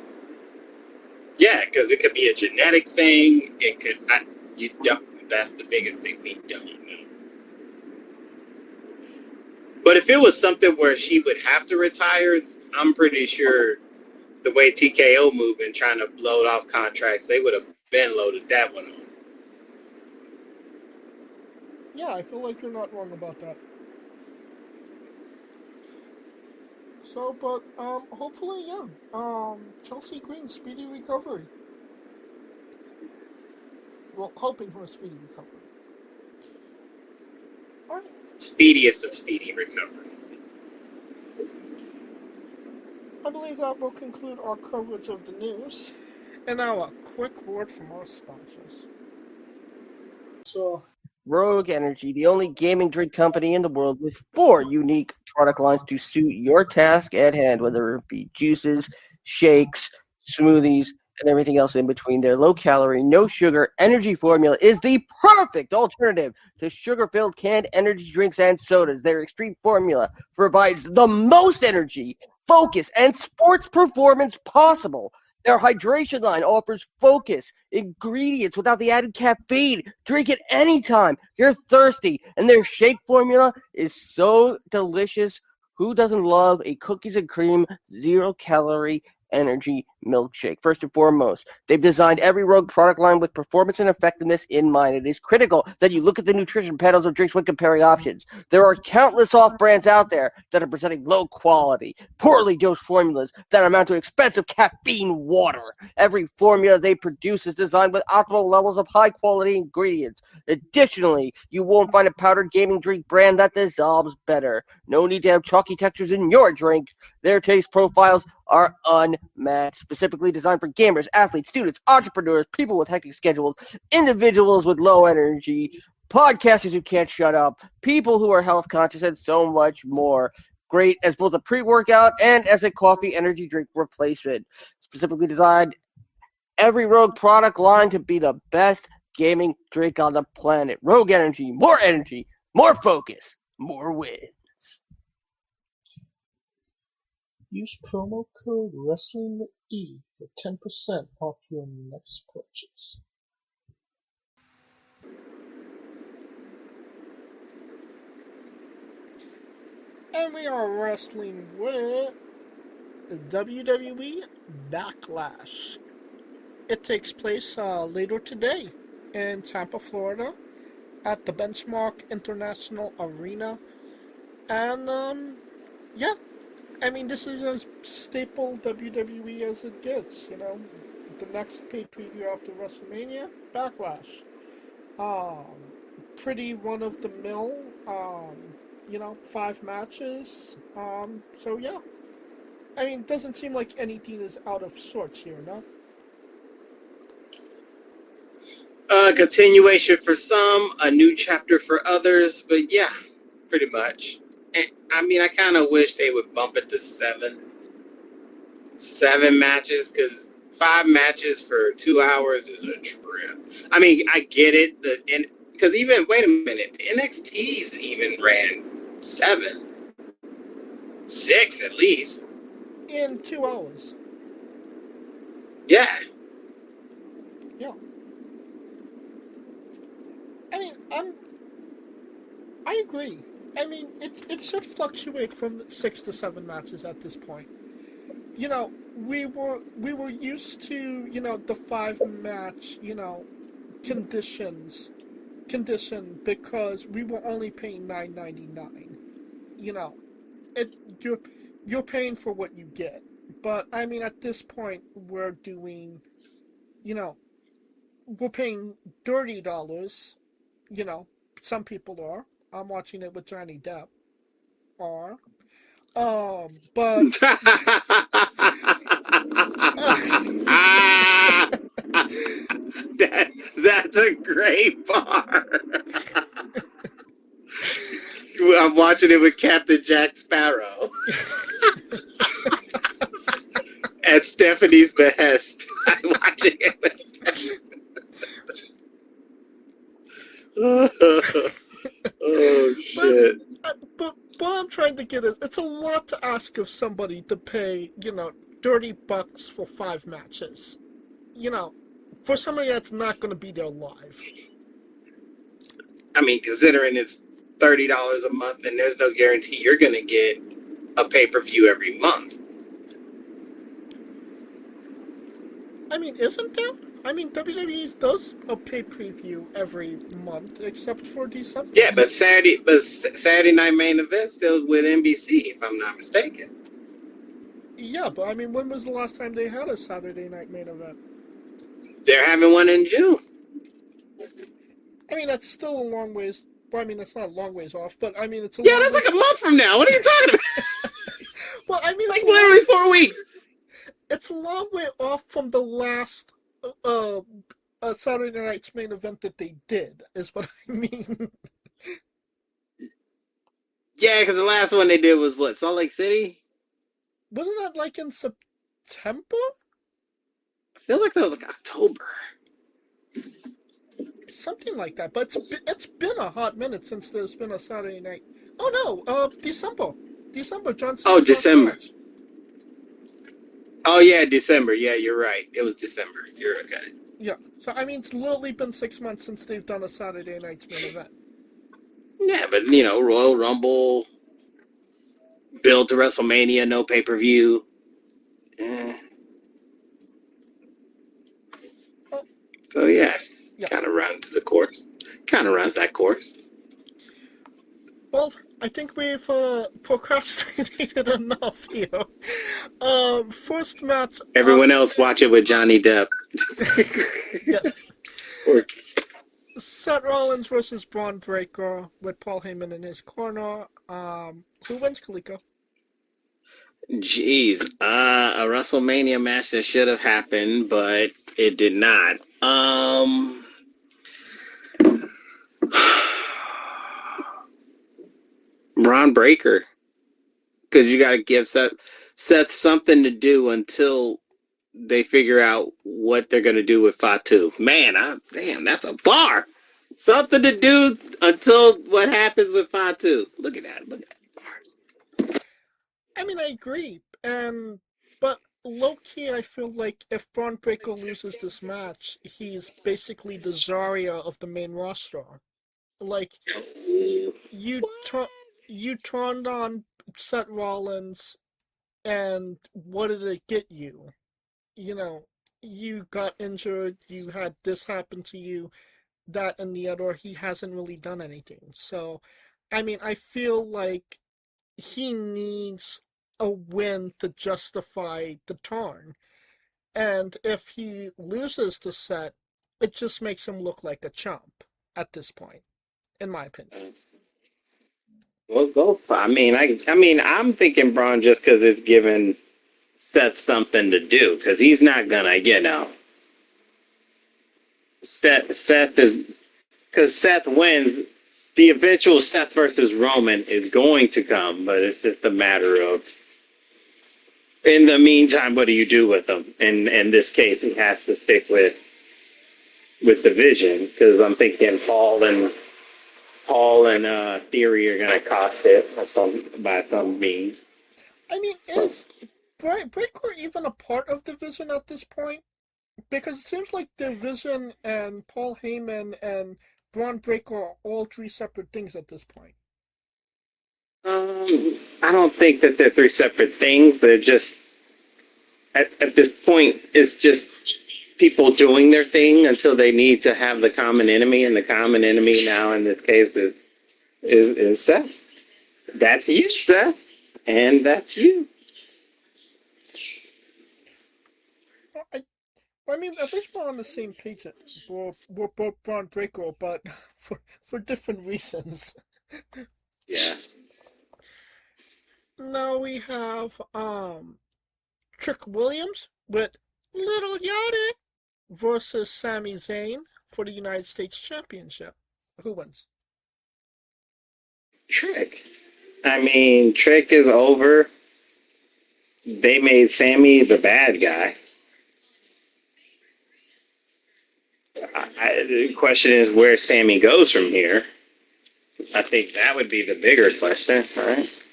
Yeah, because it could be a genetic thing. It could not. You don't. That's the biggest thing we don't know. But if it was something where she would have to retire, I'm pretty sure the way TKO moving, trying to load off contracts, they would have been loaded that one on. Yeah, I feel like you're not wrong about that. So, but, hopefully, yeah, Chelsea Green, speedy recovery. Well, hoping for a speedy recovery. Alright, Speediest of speedy recovery. I believe that will conclude our coverage of the news. And now a quick word from our sponsors. So, Rogue Energy, the only gaming drink company in the world with 4 unique product lines to suit your task at hand, whether it be juices, shakes, smoothies, and everything else in between. Their low calorie, no sugar energy formula is the perfect alternative to sugar filled canned energy drinks and sodas. Their extreme formula provides the most energy, focus, and sports performance possible. Their hydration line offers focus, ingredients without the added caffeine. Drink it anytime you're thirsty. And their shake formula is so delicious. Who doesn't love a cookies and cream, 0 calorie energy milkshake? First and foremost, they've designed every Rogue product line with performance and effectiveness in mind. It is critical that you look at the nutrition panels of drinks when comparing options. There are countless off brands out there that are presenting low quality, poorly dosed formulas that amount to expensive caffeine water. Every formula they produce is designed with optimal levels of high quality ingredients. Additionally, you won't find a powdered gaming drink brand that dissolves better. No need to have chalky textures in your drink. Their taste profiles are unmatched, specifically designed for gamers, athletes, students, entrepreneurs, people with hectic schedules, individuals with low energy, podcasters who can't shut up, people who are health conscious, and so much more. Great as both a pre-workout and as a coffee energy drink replacement. Specifically designed every Rogue product line to be the best gaming drink on the planet. Rogue Energy, more focus, more wins. Use promo code WRESTLINGWITHE for 10% off your next purchase. And we are wrestling with WWE Backlash. It takes place later today in Tampa, Florida, at the Benchmark International Arena. And, yeah, I mean, this is as staple WWE as it gets, The next pay-per-view after WrestleMania, Backlash. Um, Pretty run-of-the-mill, 5 matches. So, yeah. I mean, it doesn't seem like anything is out of sorts here, no? Continuation for some, a new chapter for others, but yeah, pretty much. And, I mean, I kind of wish they would bump it to seven matches, because 5 matches for 2 hours is a trip. I mean, I get it, because even wait a minute, NXT's even ran 7, 6 at least. In 2 hours. Yeah. Yeah. I mean, I agree. I mean, it should fluctuate from 6 to 7 matches at this point. We were used to the 5 match condition because we were only paying $9.99. You know, it you're paying for what you get. But I mean, at this point, we're doing you know we're paying $30. Some people are. I'm watching it with Johnny Depp. Are But That's a great bar. I'm watching it with Captain Jack Sparrow at Stephanie's behest. I'm watching it with oh shit. but what I'm trying to get is, it's a lot to ask of somebody to pay, $30 for 5 matches. For somebody that's not going to be there live. I mean, considering it's $30 a month and there's no guarantee you're going to get a pay-per-view every month. I mean, isn't there? I mean, WWE does a pay-per-view every month, except for December. Yeah, but Saturday Night Main Event still with NBC, if I'm not mistaken. Yeah, but I mean, when was the last time they had a Saturday Night Main Event? They're having one in June. I mean, that's still a long ways. Well, I mean, that's not a long ways off, but I mean, it's a Yeah, long that's ways... like a month from now. What are you talking about? Well, I mean, like literally 4 weeks. It's a long way off from the last Saturday Night's Main Event that they did, is what I mean. Yeah, because the last one they did was what, Salt Lake City? Wasn't that like in September? I feel like that was like October. Something like that, but it's been a hot minute since there's been a Saturday night. Oh no, December, John Cena's Oh, December. match. Oh yeah, December. Yeah, you're right. It was December. You're okay. Yeah, so I mean, it's literally been 6 months since they've done a Saturday Night's Main Event. Yeah, but Royal Rumble, build to WrestleMania, no pay-per-view. Oh, so yeah. Kind of runs the course. Kind of runs that course. Well, I think we've procrastinated enough here. First match. Everyone else watch it with Johnny Depp. Yes. Seth Rollins versus Braun Breaker with Paul Heyman in his corner. Who wins, Kaliko? Jeez, a WrestleMania match that should have happened, but it did not. Braun Breaker, because you got to give Seth something to do until they figure out what they're going to do with Fatu. Man, damn, that's a bar. Something to do until what happens with Fatu. Look at that. Look at that bars. I mean, I agree, but low-key, I feel like if Braun Breaker loses this match, he's basically the Zarya of the main roster. Like, you turned on Seth Rollins, and what did it get you? You got injured, you had this happen to you, that and the other. He hasn't really done anything. So, I mean, I feel like he needs a win to justify the turn. And if he loses the set, it just makes him look like a chump at this point, in my opinion. Well, go. I mean, I'm thinking Braun just because it's giving Seth something to do, because he's not gonna, Seth is, because Seth wins. The eventual Seth versus Roman is going to come, but it's just a matter of, in the meantime, what do you do with him? And in this case, he has to stick with the Vision, because I'm thinking Paul and Theory are going to cost it by some means. I mean, is Breaker even a part of the Vision at this point? Because it seems like the Vision and Paul Heyman and Braun Breaker are all three separate things at this point. I don't think that they're three separate things. They're just, at this point, it's just people doing their thing until they need to have the common enemy, and the common enemy now in this case is Seth. That's you, Seth, and that's you. I mean, at least we're on the same page. We're both Braun Breaker, but for different reasons. Yeah. Now we have Trick Williams with Little Yachty versus Sami Zayn for the United States Championship. Who wins? Trick. I mean, Trick is over. They made Sammy the bad guy. The question is where Sammy goes from here. I think that would be the bigger question, right?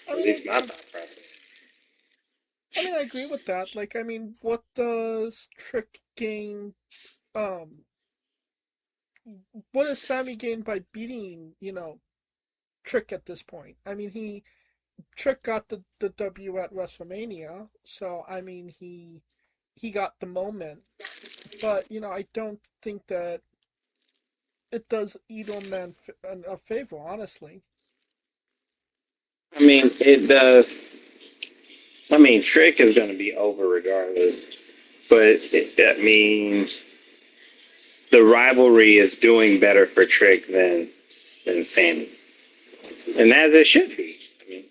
I At mean, least my thought process. I agree with that. Like, what does Trick gain? Um, what does Sammy gain by beating, Trick at this point? Trick got the W at WrestleMania, so he got the moment. But I don't think that it does either man a favor, honestly. I mean, it does. I mean, Trick is going to be over regardless, but that means the rivalry is doing better for Trick than Sammy, and as it should be. I mean,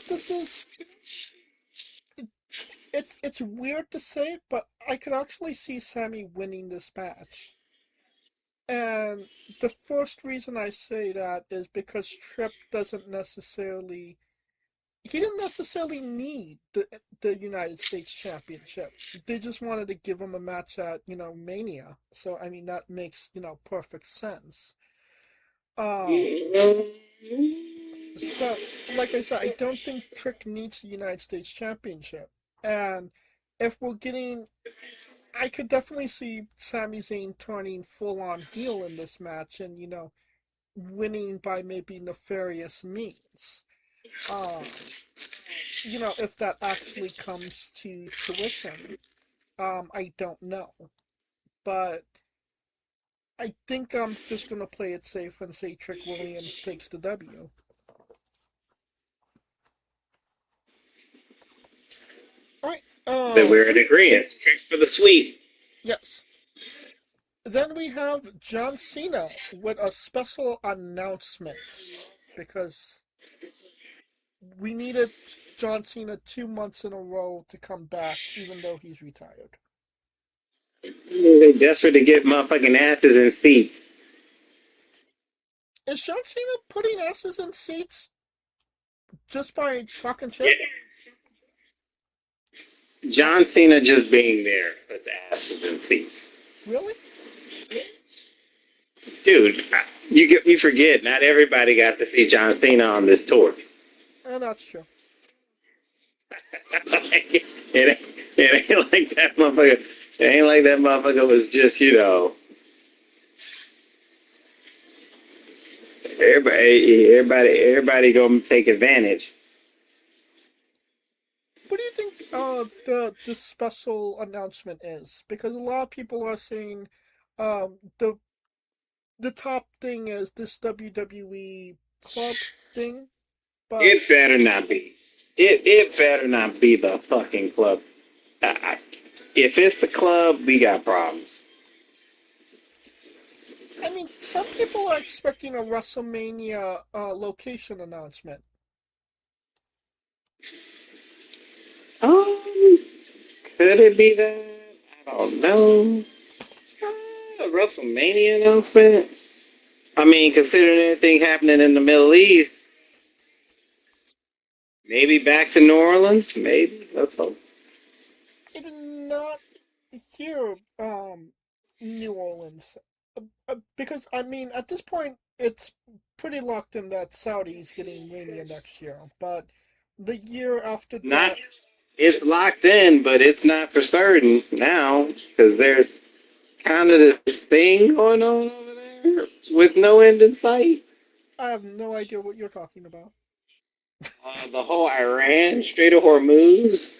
This is it's weird to say, but I could actually see Sammy winning this match. And the first reason I say that is because Tripp doesn't necessarily he didn't necessarily need the United States Championship. They just wanted to give him a match at, Mania. So that makes, perfect sense. Um so like I said, I don't think Trick needs the United States Championship. And if we're getting I could definitely see Sami Zayn turning full on heel in this match and, winning by maybe nefarious means. Um, if that actually comes to fruition, I don't know. But I think I'm just gonna play it safe and say Trick Williams takes the W. Alright, that we're in agreement. Trick for the sweep. yes. Then we have John Cena with a special announcement because we needed John Cena 2 months in a row to come back, even though he's retired. They desperate to get motherfucking asses in seats. Is John Cena putting asses in seats just by talking Yeah. shit? John Cena just being there put the asses in seats. Really? Dude, you forget, not everybody got to see John Cena on this tour. That's true. it ain't like that motherfucker. It ain't like that motherfucker was just, everybody gonna take advantage. What do you think the special announcement is? Because a lot of people are saying the top thing is this WWE club thing, but It better not be. It better not be the fucking club. If it's the club, we got problems. some people are expecting a WrestleMania location announcement. Um, could it be that? I don't know. A WrestleMania announcement? I mean, considering anything happening in the Middle East, maybe back to New Orleans? Maybe. Let's hope. I did not hear New Orleans because at this point it's pretty locked in that Saudi's getting Mania next year, but the year after Not. that, It's locked in, but it's not for certain now because there's kind of this thing going on over there with no end in sight. I have no idea what you're talking about. The whole Iran, Strait of Hormuz,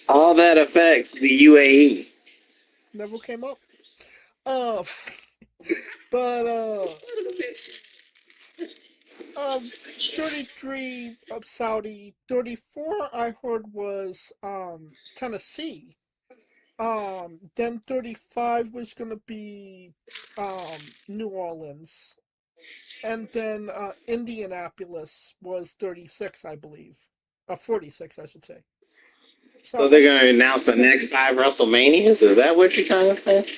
all that affects the UAE. Never came up. Uh, but 33 of Saudi, 34 I heard was Tennessee. Then 35 was gonna be New Orleans. And then Indianapolis was 36, I believe. 46, I should say. So So they're going to announce the next 5 WrestleManias? Is that what you're trying to say?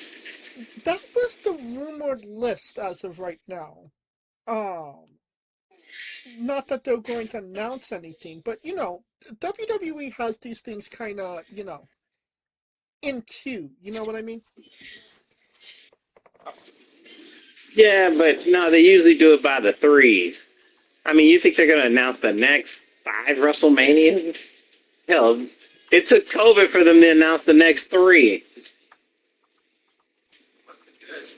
that was the rumored list as of right now. Um, Not that they're going to announce anything, but WWE has these things kind of, in queue. You know what I mean? Yeah, but no, they usually do it by the threes. I mean, you think they're going to announce the next 5 WrestleManias? Hell, it took COVID for them to announce the next three.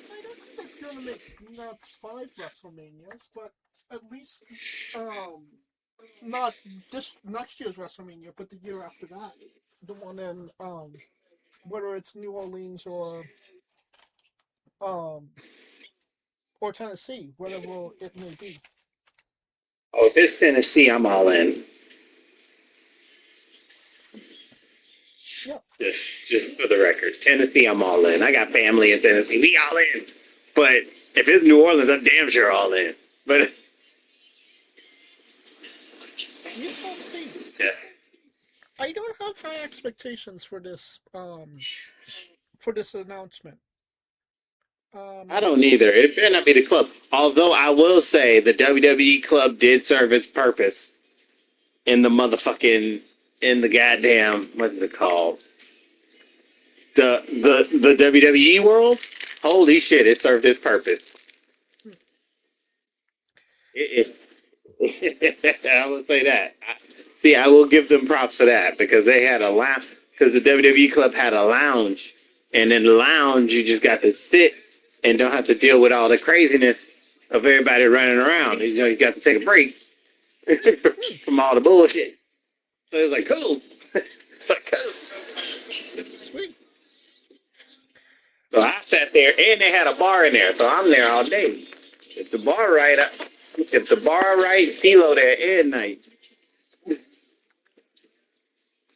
I don't think they're going to make not 5 WrestleManias, but at least um not this next year's WrestleMania, but the year after that, the one in whether it's New Orleans um or Tennessee, whatever it may be. Oh, if it's Tennessee, I'm all in. Yeah, Just for the record, Tennessee, I'm all in. I got family in Tennessee. We all in. But if it's New Orleans, I'm damn sure all in. But we shall see. yeah. I don't have high expectations for this announcement. I Um, don't either. It better not be the club. Although I will say the WWE club did serve its purpose in the motherfucking in the goddamn what is it called? The WWE world. Holy shit! It served its purpose. I will say that. See, I will give them props for that because they had a lounge. Because the WWE club had a lounge, and in the lounge you just got to sit and don't have to deal with all the craziness of everybody running around. You got to take a break from all the bullshit. So it was like cool. It's like cool. Sweet. So I sat there, and they had a bar in there, so I'm there all day. If the bar right, if the bar right, CeeLo there every night.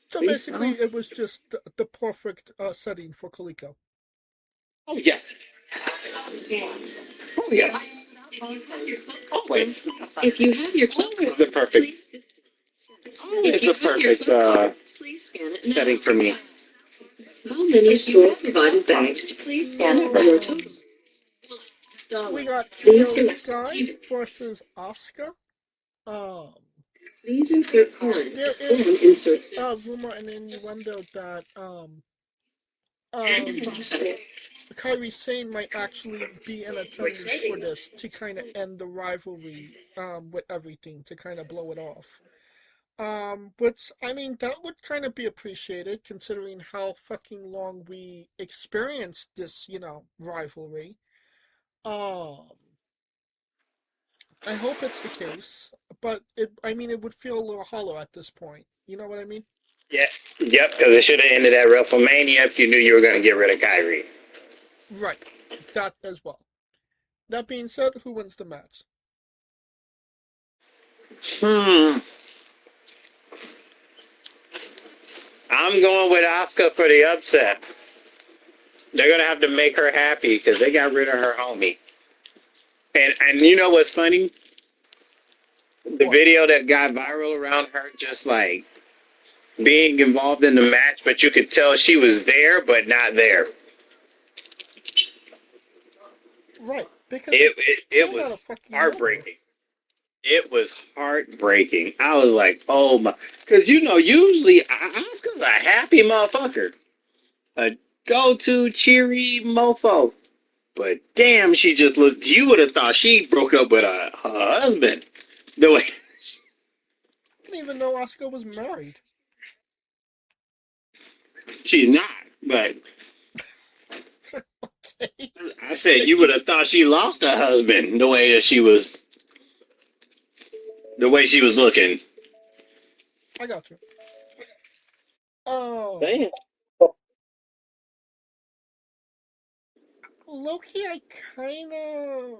So See? basically, it was just the perfect setting for Coleco. Oh yes. Oh yes. Always. If you have your club Always card, the perfect. if Always you the have your perfect club card, please scan it now. setting for me. How many store provided bags to please scan it for your Now, total we dollar. got Please Io select Sky payment. versus Asuka. Um, Please insert card there and is insert. a rumor and innuendo that um, Kairi Sane might actually be in attendance for this to kind of end the rivalry with everything, to kind of blow it off. Which, I mean, that would kind of be appreciated considering how fucking long we experienced this, rivalry. Um, I hope it's the case, but I mean, it would feel a little hollow at this point. You know what I mean? Yeah. Yep. Because it should have ended at WrestleMania if you knew you were going to get rid of Kyrie. Right. That as well. That being said, who wins the match? Hmm. I'm going with Asuka for the upset. They're going to have to make her happy because they got rid of her homie. And you know what's funny? The What? video that got viral around her just like being involved in the match, but you could tell she was there but not there. Right. Because It it it, it came out was of fucking nowhere. heartbreaking. It was heartbreaking. I was like, oh my, because usually Oscar's a happy motherfucker, a go-to cheery mofo. But damn, she just looked. You would have thought she broke up with her husband. The way I didn't even know Asuka was married. she's not, but Okay. I said you would have thought she lost her husband. The way she was looking. I got you. Um, Damn. Loki, I kind of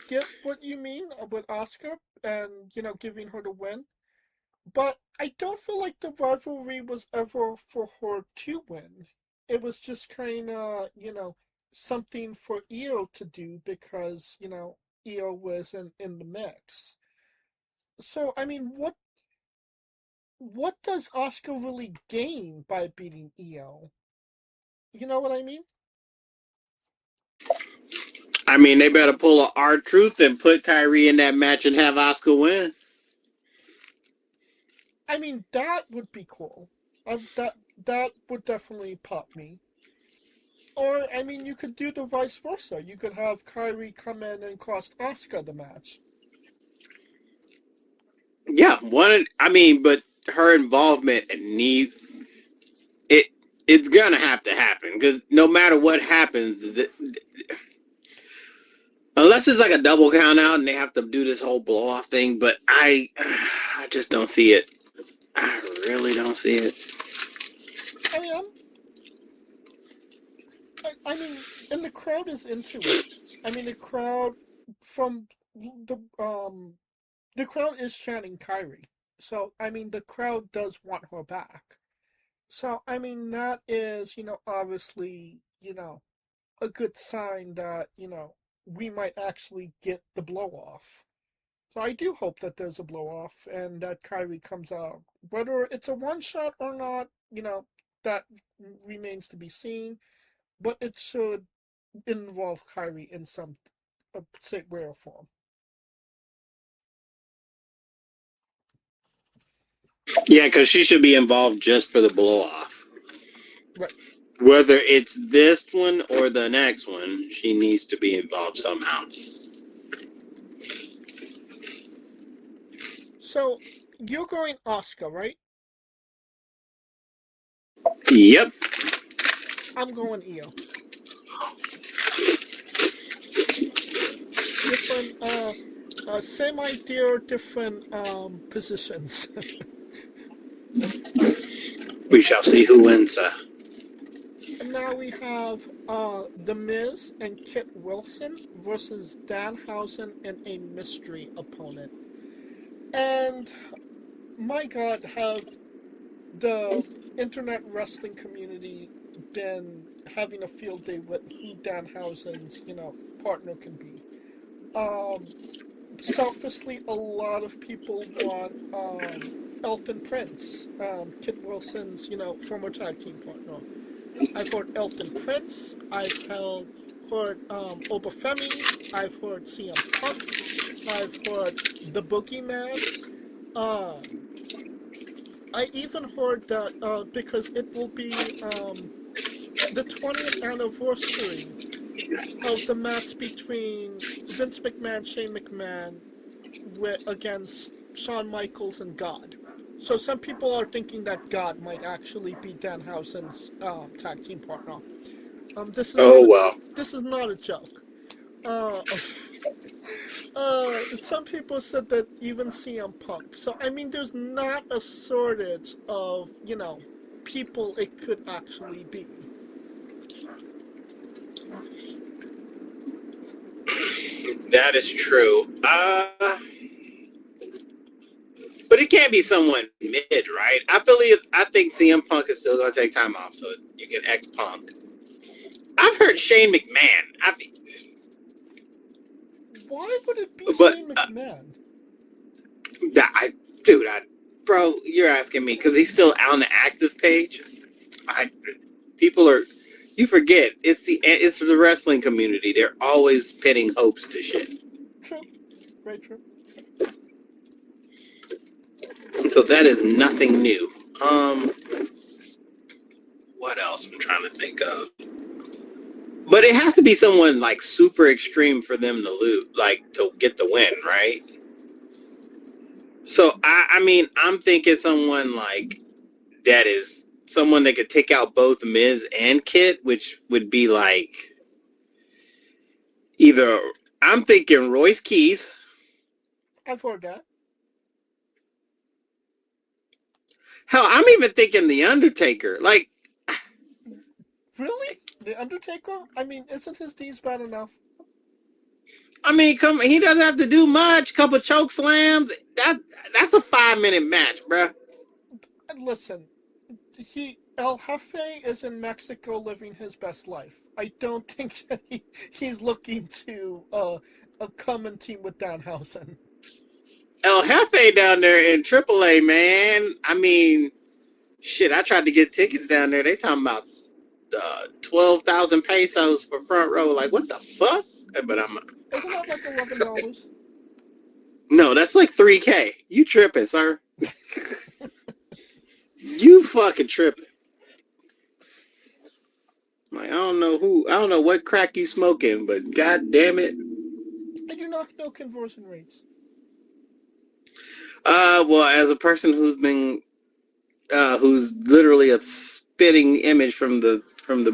get what you mean with Asuka and, giving her the win. But I don't feel like the rivalry was ever for her to win. It was just kind of, something for Io to do because, Io was in the mix. So I mean, what does Asuka really gain by beating Io? You know what I mean? I mean, they better pull a R-Truth and put Kyrie in that match and have Asuka win. I mean, that would be cool. That would definitely pop me. Or I mean, you could do the vice versa. You could have Kyrie come in and cost Asuka the match. Yeah, but her involvement needs it. It's gonna have to happen because no matter what happens, unless it's like a double count out and they have to do this whole blow off thing. But I just don't see it. I really don't see it. I mean, I mean, and the crowd is into it. I mean, the crowd from the crowd is chanting Kyrie. So I mean, the crowd does want her back. So I mean, that is obviously a good sign that we might actually get the blow off. So I do hope that there's a blow off and that Kyrie comes out. Whether it's a one shot or not, that remains to be seen. But it should involve Kyrie in some way or form. Yeah, because she should be involved just for the blow off. Right. Whether it's this one or the next one, she needs to be involved somehow. So you're going Asuka, right? Yep. I'm going Io. Different, same idea, different positions. We shall see who wins. And now we have The Miz and Kit Wilson versus Danhausen and a mystery opponent. And my God, have the internet wrestling community been having a field day with who Danhausen's partner can be. Selfishly, a lot of people want Elton Prince, Kit Wilson's former tag team partner. I've heard Elton Prince. I've heard Obafemi. I've heard CM Punk. I've heard the Boogeyman. I even heard that because it will be the 20th anniversary of the match between Vince McMahon, Shane McMahon against Shawn Michaels and God. So some people are thinking that God might actually be Danhausen's tag team partner. This is this is not a joke. Uh, some people said that even CM Punk. So I mean, there's not a shortage of people it could actually be. That is true. But it can't be someone mid, right? I think CM Punk is still gonna take time off, so you can X Punk. I've heard Shane McMahon. Why would it be But Shane McMahon? bro, you're asking me because he's still on the active page. People are. You forget it's the wrestling community. They're always pinning hopes to shit. True, very true. So that is nothing new. What else I'm trying to think of? But it has to be someone like super extreme for them to lose, like to get the win, right? So I mean, I'm thinking someone like that is someone that could take out both Miz and Kit, which would be like either I'm thinking Royce Keys. I've heard that. Hell, I'm even thinking The Undertaker. Like, Really? The Undertaker? I mean, isn't his knees bad enough? I mean, he doesn't have to do much. Couple choke slams. That's a 5-minute match, bruh. Listen, El Jefe is in Mexico living his best life. I don't think that he's looking to come and team with Danhausen. El Jefe down there in AAA, man. I mean, shit, I tried to get tickets down there. They talking about 12,000 pesos for front row. Like, what the fuck? But Isn't that like $11? no, that's like 3K. You tripping, sir? You fucking tripping. Like, I don't know what crack you smoking, but god damn it. I do not know conversion rates. Well, as a person who's literally a spitting image from the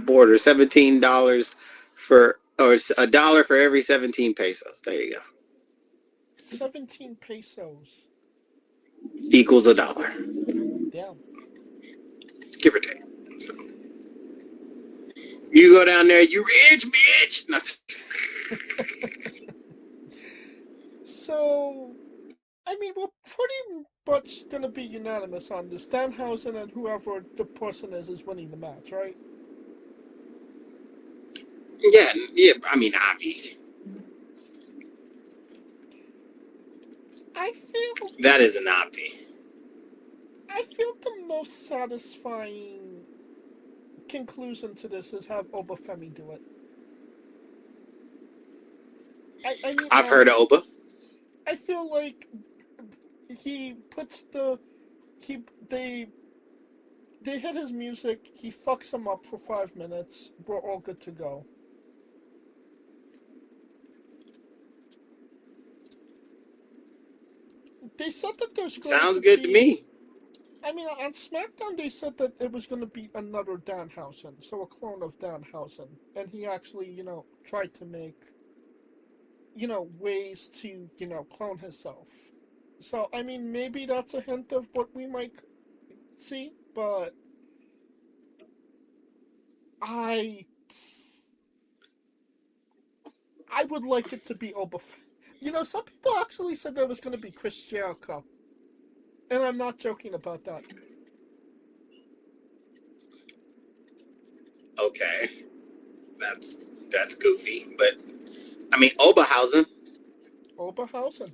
border, $17 or $1 for every 17 pesos. There you go. 17 pesos. Equals $1. Damn. Give or take. So, you go down there, you rich bitch. No. So, I mean, we're pretty much going to be unanimous on this. Danhausen and whoever the person is winning the match, right? Yeah. I mean, Avi. I feel That is an Avi. the most satisfying conclusion to this is have Obafemi do it. I mean, I've heard of Oba. I feel like he puts they hit his music, he fucks them up for 5 minutes, we're all good to go. They said that there's going Sounds to good be, to me. I mean, on SmackDown they said that it was going to be another Danhausen, so a clone of Danhausen, and he actually, tried to make, ways to, clone himself. So, I mean, maybe that's a hint of what we might see, but I would like it to be Oba. Some people actually said that was going to be Chris Jericho, and I'm not joking about that. Okay, that's goofy, but I mean Oberhausen. Oberhausen.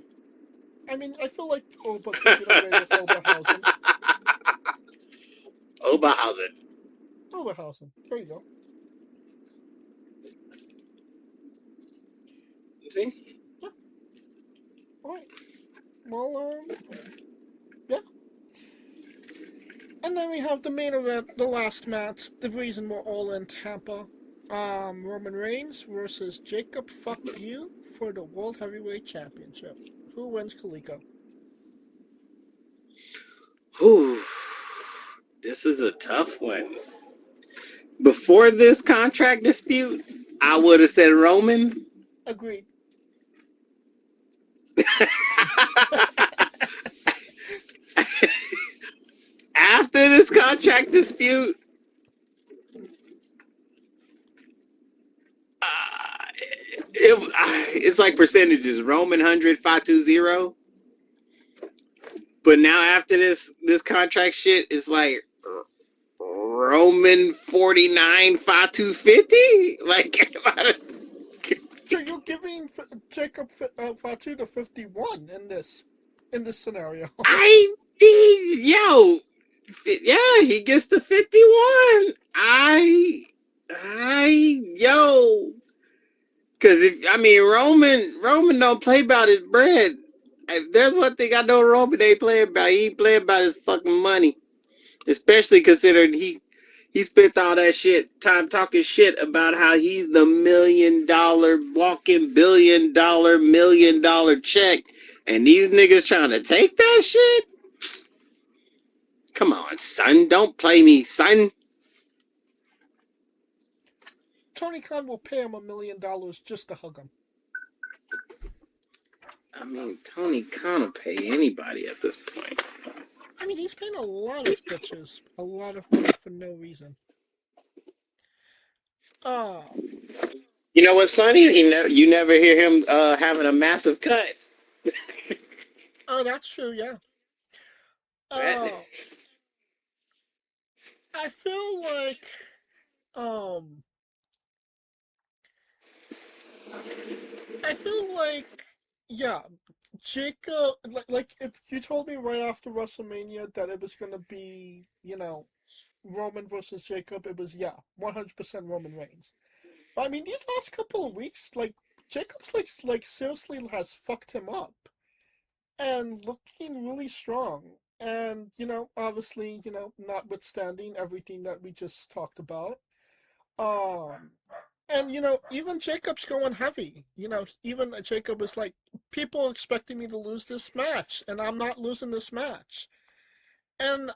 I mean, I feel like Oba could get away with Oberhausen. Oberhausen. Oberhausen. There you go. See? Yeah. All right. Well, yeah. And then we have the main event, the last match, the reason we're all in Tampa. Roman Reigns versus Jacob Fuck You for the World Heavyweight Championship. Who wins, Kaliko? Whew. This is a tough one. Before this contract dispute, I would have said Roman. Agreed. After this contract dispute, it's like percentages. Roman 100, 520. But now after this contract shit, it's like Roman 49, 5250. Like, So you're giving Jacob Fatu the 51 in this scenario. I mean, yeah, he gets the 51. Because Roman don't play about his bread. If there's one thing I know Roman ain't playing about. He ain't playing about his fucking money. Especially considering he spent all that time talking shit about how he's the $1 million walking $1 billion check. And these niggas trying to take that shit? Come on, son. Don't play me, son. Tony Khan will pay him $1 million just to hug him. I mean, Tony Khan will pay anybody at this point. I mean, he's paying a lot of bitches a lot of money for no reason. You know what's funny? You never hear him having a massive cut. Oh, that's true, yeah. I feel like, um, I feel like, yeah, Jacob, like if you told me right after WrestleMania that it was gonna be, Roman versus Jacob, it was, yeah, 100% Roman Reigns. But I mean, these last couple of weeks, like, Jacob's like seriously has fucked him up and looking really strong. And, obviously, notwithstanding everything that we just talked about, um, and even Jacob's going heavy. Even Jacob was like, people expecting me to lose this match, and I'm not losing this match. And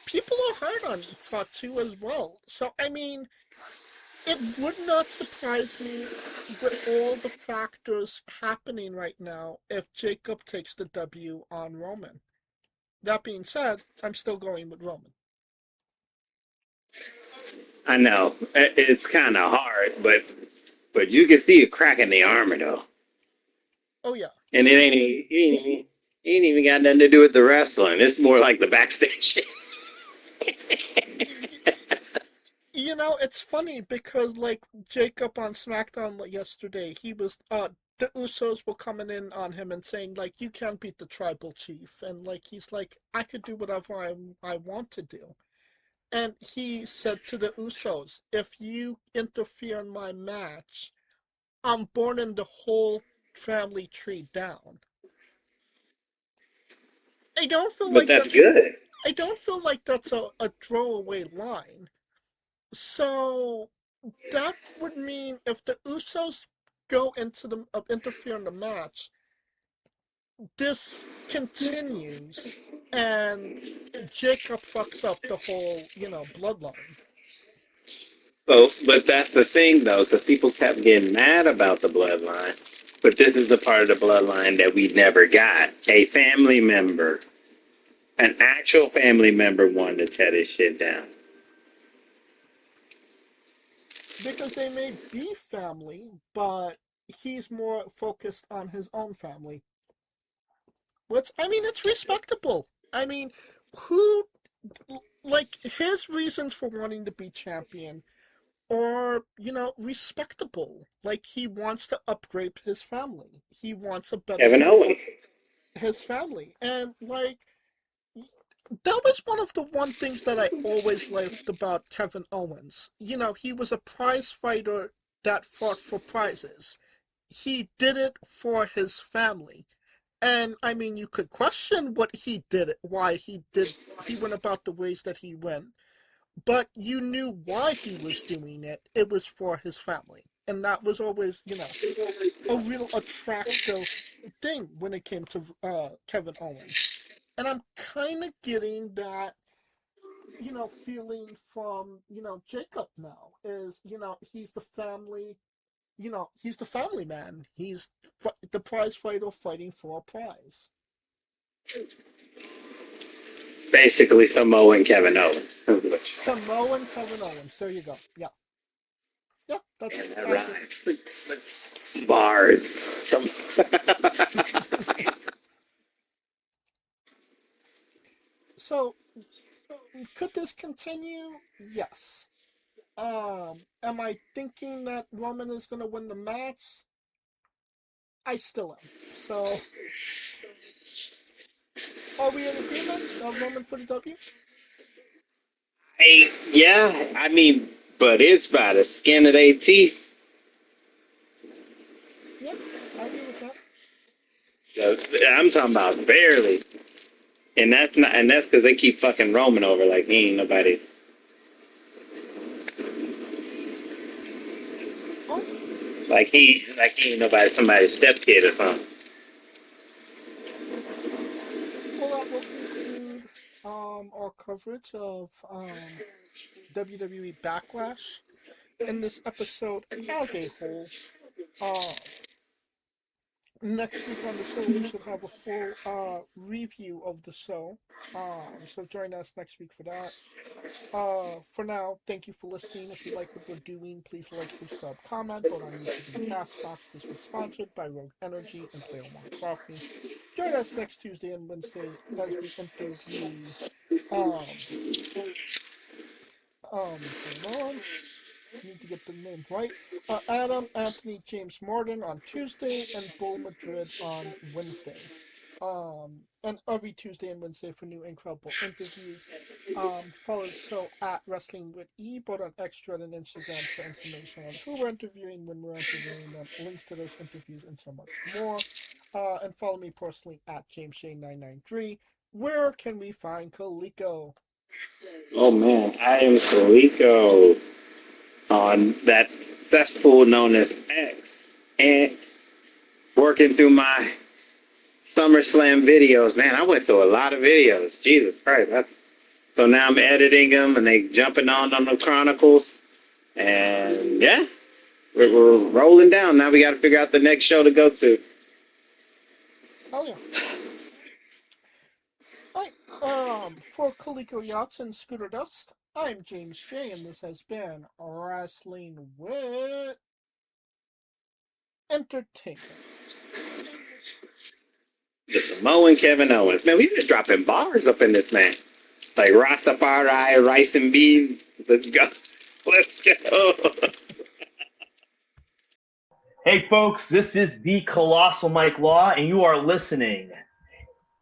people are hard on Fatu as well. So I mean, it would not surprise me with all the factors happening right now if Jacob takes the W on Roman. That being said, I'm still going with Roman. I know it's kind of hard, but you can see a crack in the armor though, Oh yeah, and it ain't even got nothing to do with the wrestling. It's more like the backstage shit. it's funny because like Jacob on SmackDown yesterday, he was the Usos were coming in on him and saying like you can't beat the tribal chief, and like he's like I could do whatever I want to do. And he said to the Usos, if you interfere in my match, I'm burning the whole family tree down. I don't feel But like that's that's good. I don't feel like that's a throwaway line. So that would mean if the Usos go into the interfere in the match, this continues and Jacob fucks up the whole, bloodline. So, but that's the thing though, because people kept getting mad about the bloodline. But this is the part of the bloodline that we never got. A family member, an actual family member wanted to tear this shit down. Because they may be family, but he's more focused on his own family. Which, I mean, it's respectable. I mean, who, like, his reasons for wanting to be champion are, respectable. Like, he wants to upgrade his family. He wants a better Kevin life for Owens. his family. And, like, that was one things that I always liked about Kevin Owens. He was a prize fighter that fought for prizes. He did it for his family. And I mean, you could question what he did, he went about the ways that he went, but you knew why he was doing it. It was for his family. And that was always, a real attractive thing when it came to Kevin Owens. And I'm kind of getting that, feeling from, Jacob now is, he's the family man. He's the prize fighter fighting for a prize. Basically Samoan Kevin Owens. Samoan Kevin Owens. There you go. Yeah. Yeah, that's And that accurate. rhymes. Bars. Some So, could this continue? Yes. Am I thinking that Roman is going to win the match? I still am. So, are we in agreement of Roman for the W? yeah, I mean, but it's by the skin of their teeth. Yeah, I agree with that. I'm talking about barely. And that's because they keep fucking Roman over like he ain't nobody. Oh, Like he ain't nobody, somebody's stepkid or something. well, that will conclude our coverage of WWE Backlash in this episode as a whole. Uh, Next week on the show, we should have a full review of the show. So join us next week for that. For now, thank you for listening. If you like what we're doing, please like, subscribe, comment, both on YouTube and Castbox. This was sponsored by Rogue Energy and Player One Coffee. Join us next Tuesday and Wednesday as we interview um Hold on. Need to get the name right. Adam Anthony James Morgan on Tuesday and Bull Madrid on Wednesday. And every Tuesday and Wednesday for new incredible interviews. Follow the show at Wrestling with E, both on Extra and Instagram for information on who we're interviewing, when we're interviewing them, links to those interviews, and so much more. And follow me personally at JamesShay993. Where can we find Kaliko? Oh man, I am Salico on that cesspool known as X, and working through my SummerSlam videos. Man, I went through a lot of videos. Jesus Christ. So now I'm editing them and they jumping on the Chronicles. And yeah, we're rolling down. Now we got to figure out the next show to go to. Oh yeah. For Kaliko Yachts and Scooter Dust, I'm James J, and this has been Wrestling with Entertainment. The Samoan Kevin Owens. Man, we just dropping bars up in this man. Like Rastafari, rice and beans. Let's go. Let's go. Hey, folks, this is the Colossal Mike Law, and you are listening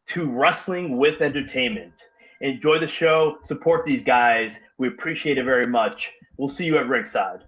to Wrestling with Entertainment. Enjoy the show. Support these guys. We appreciate it very much. We'll see you at ringside.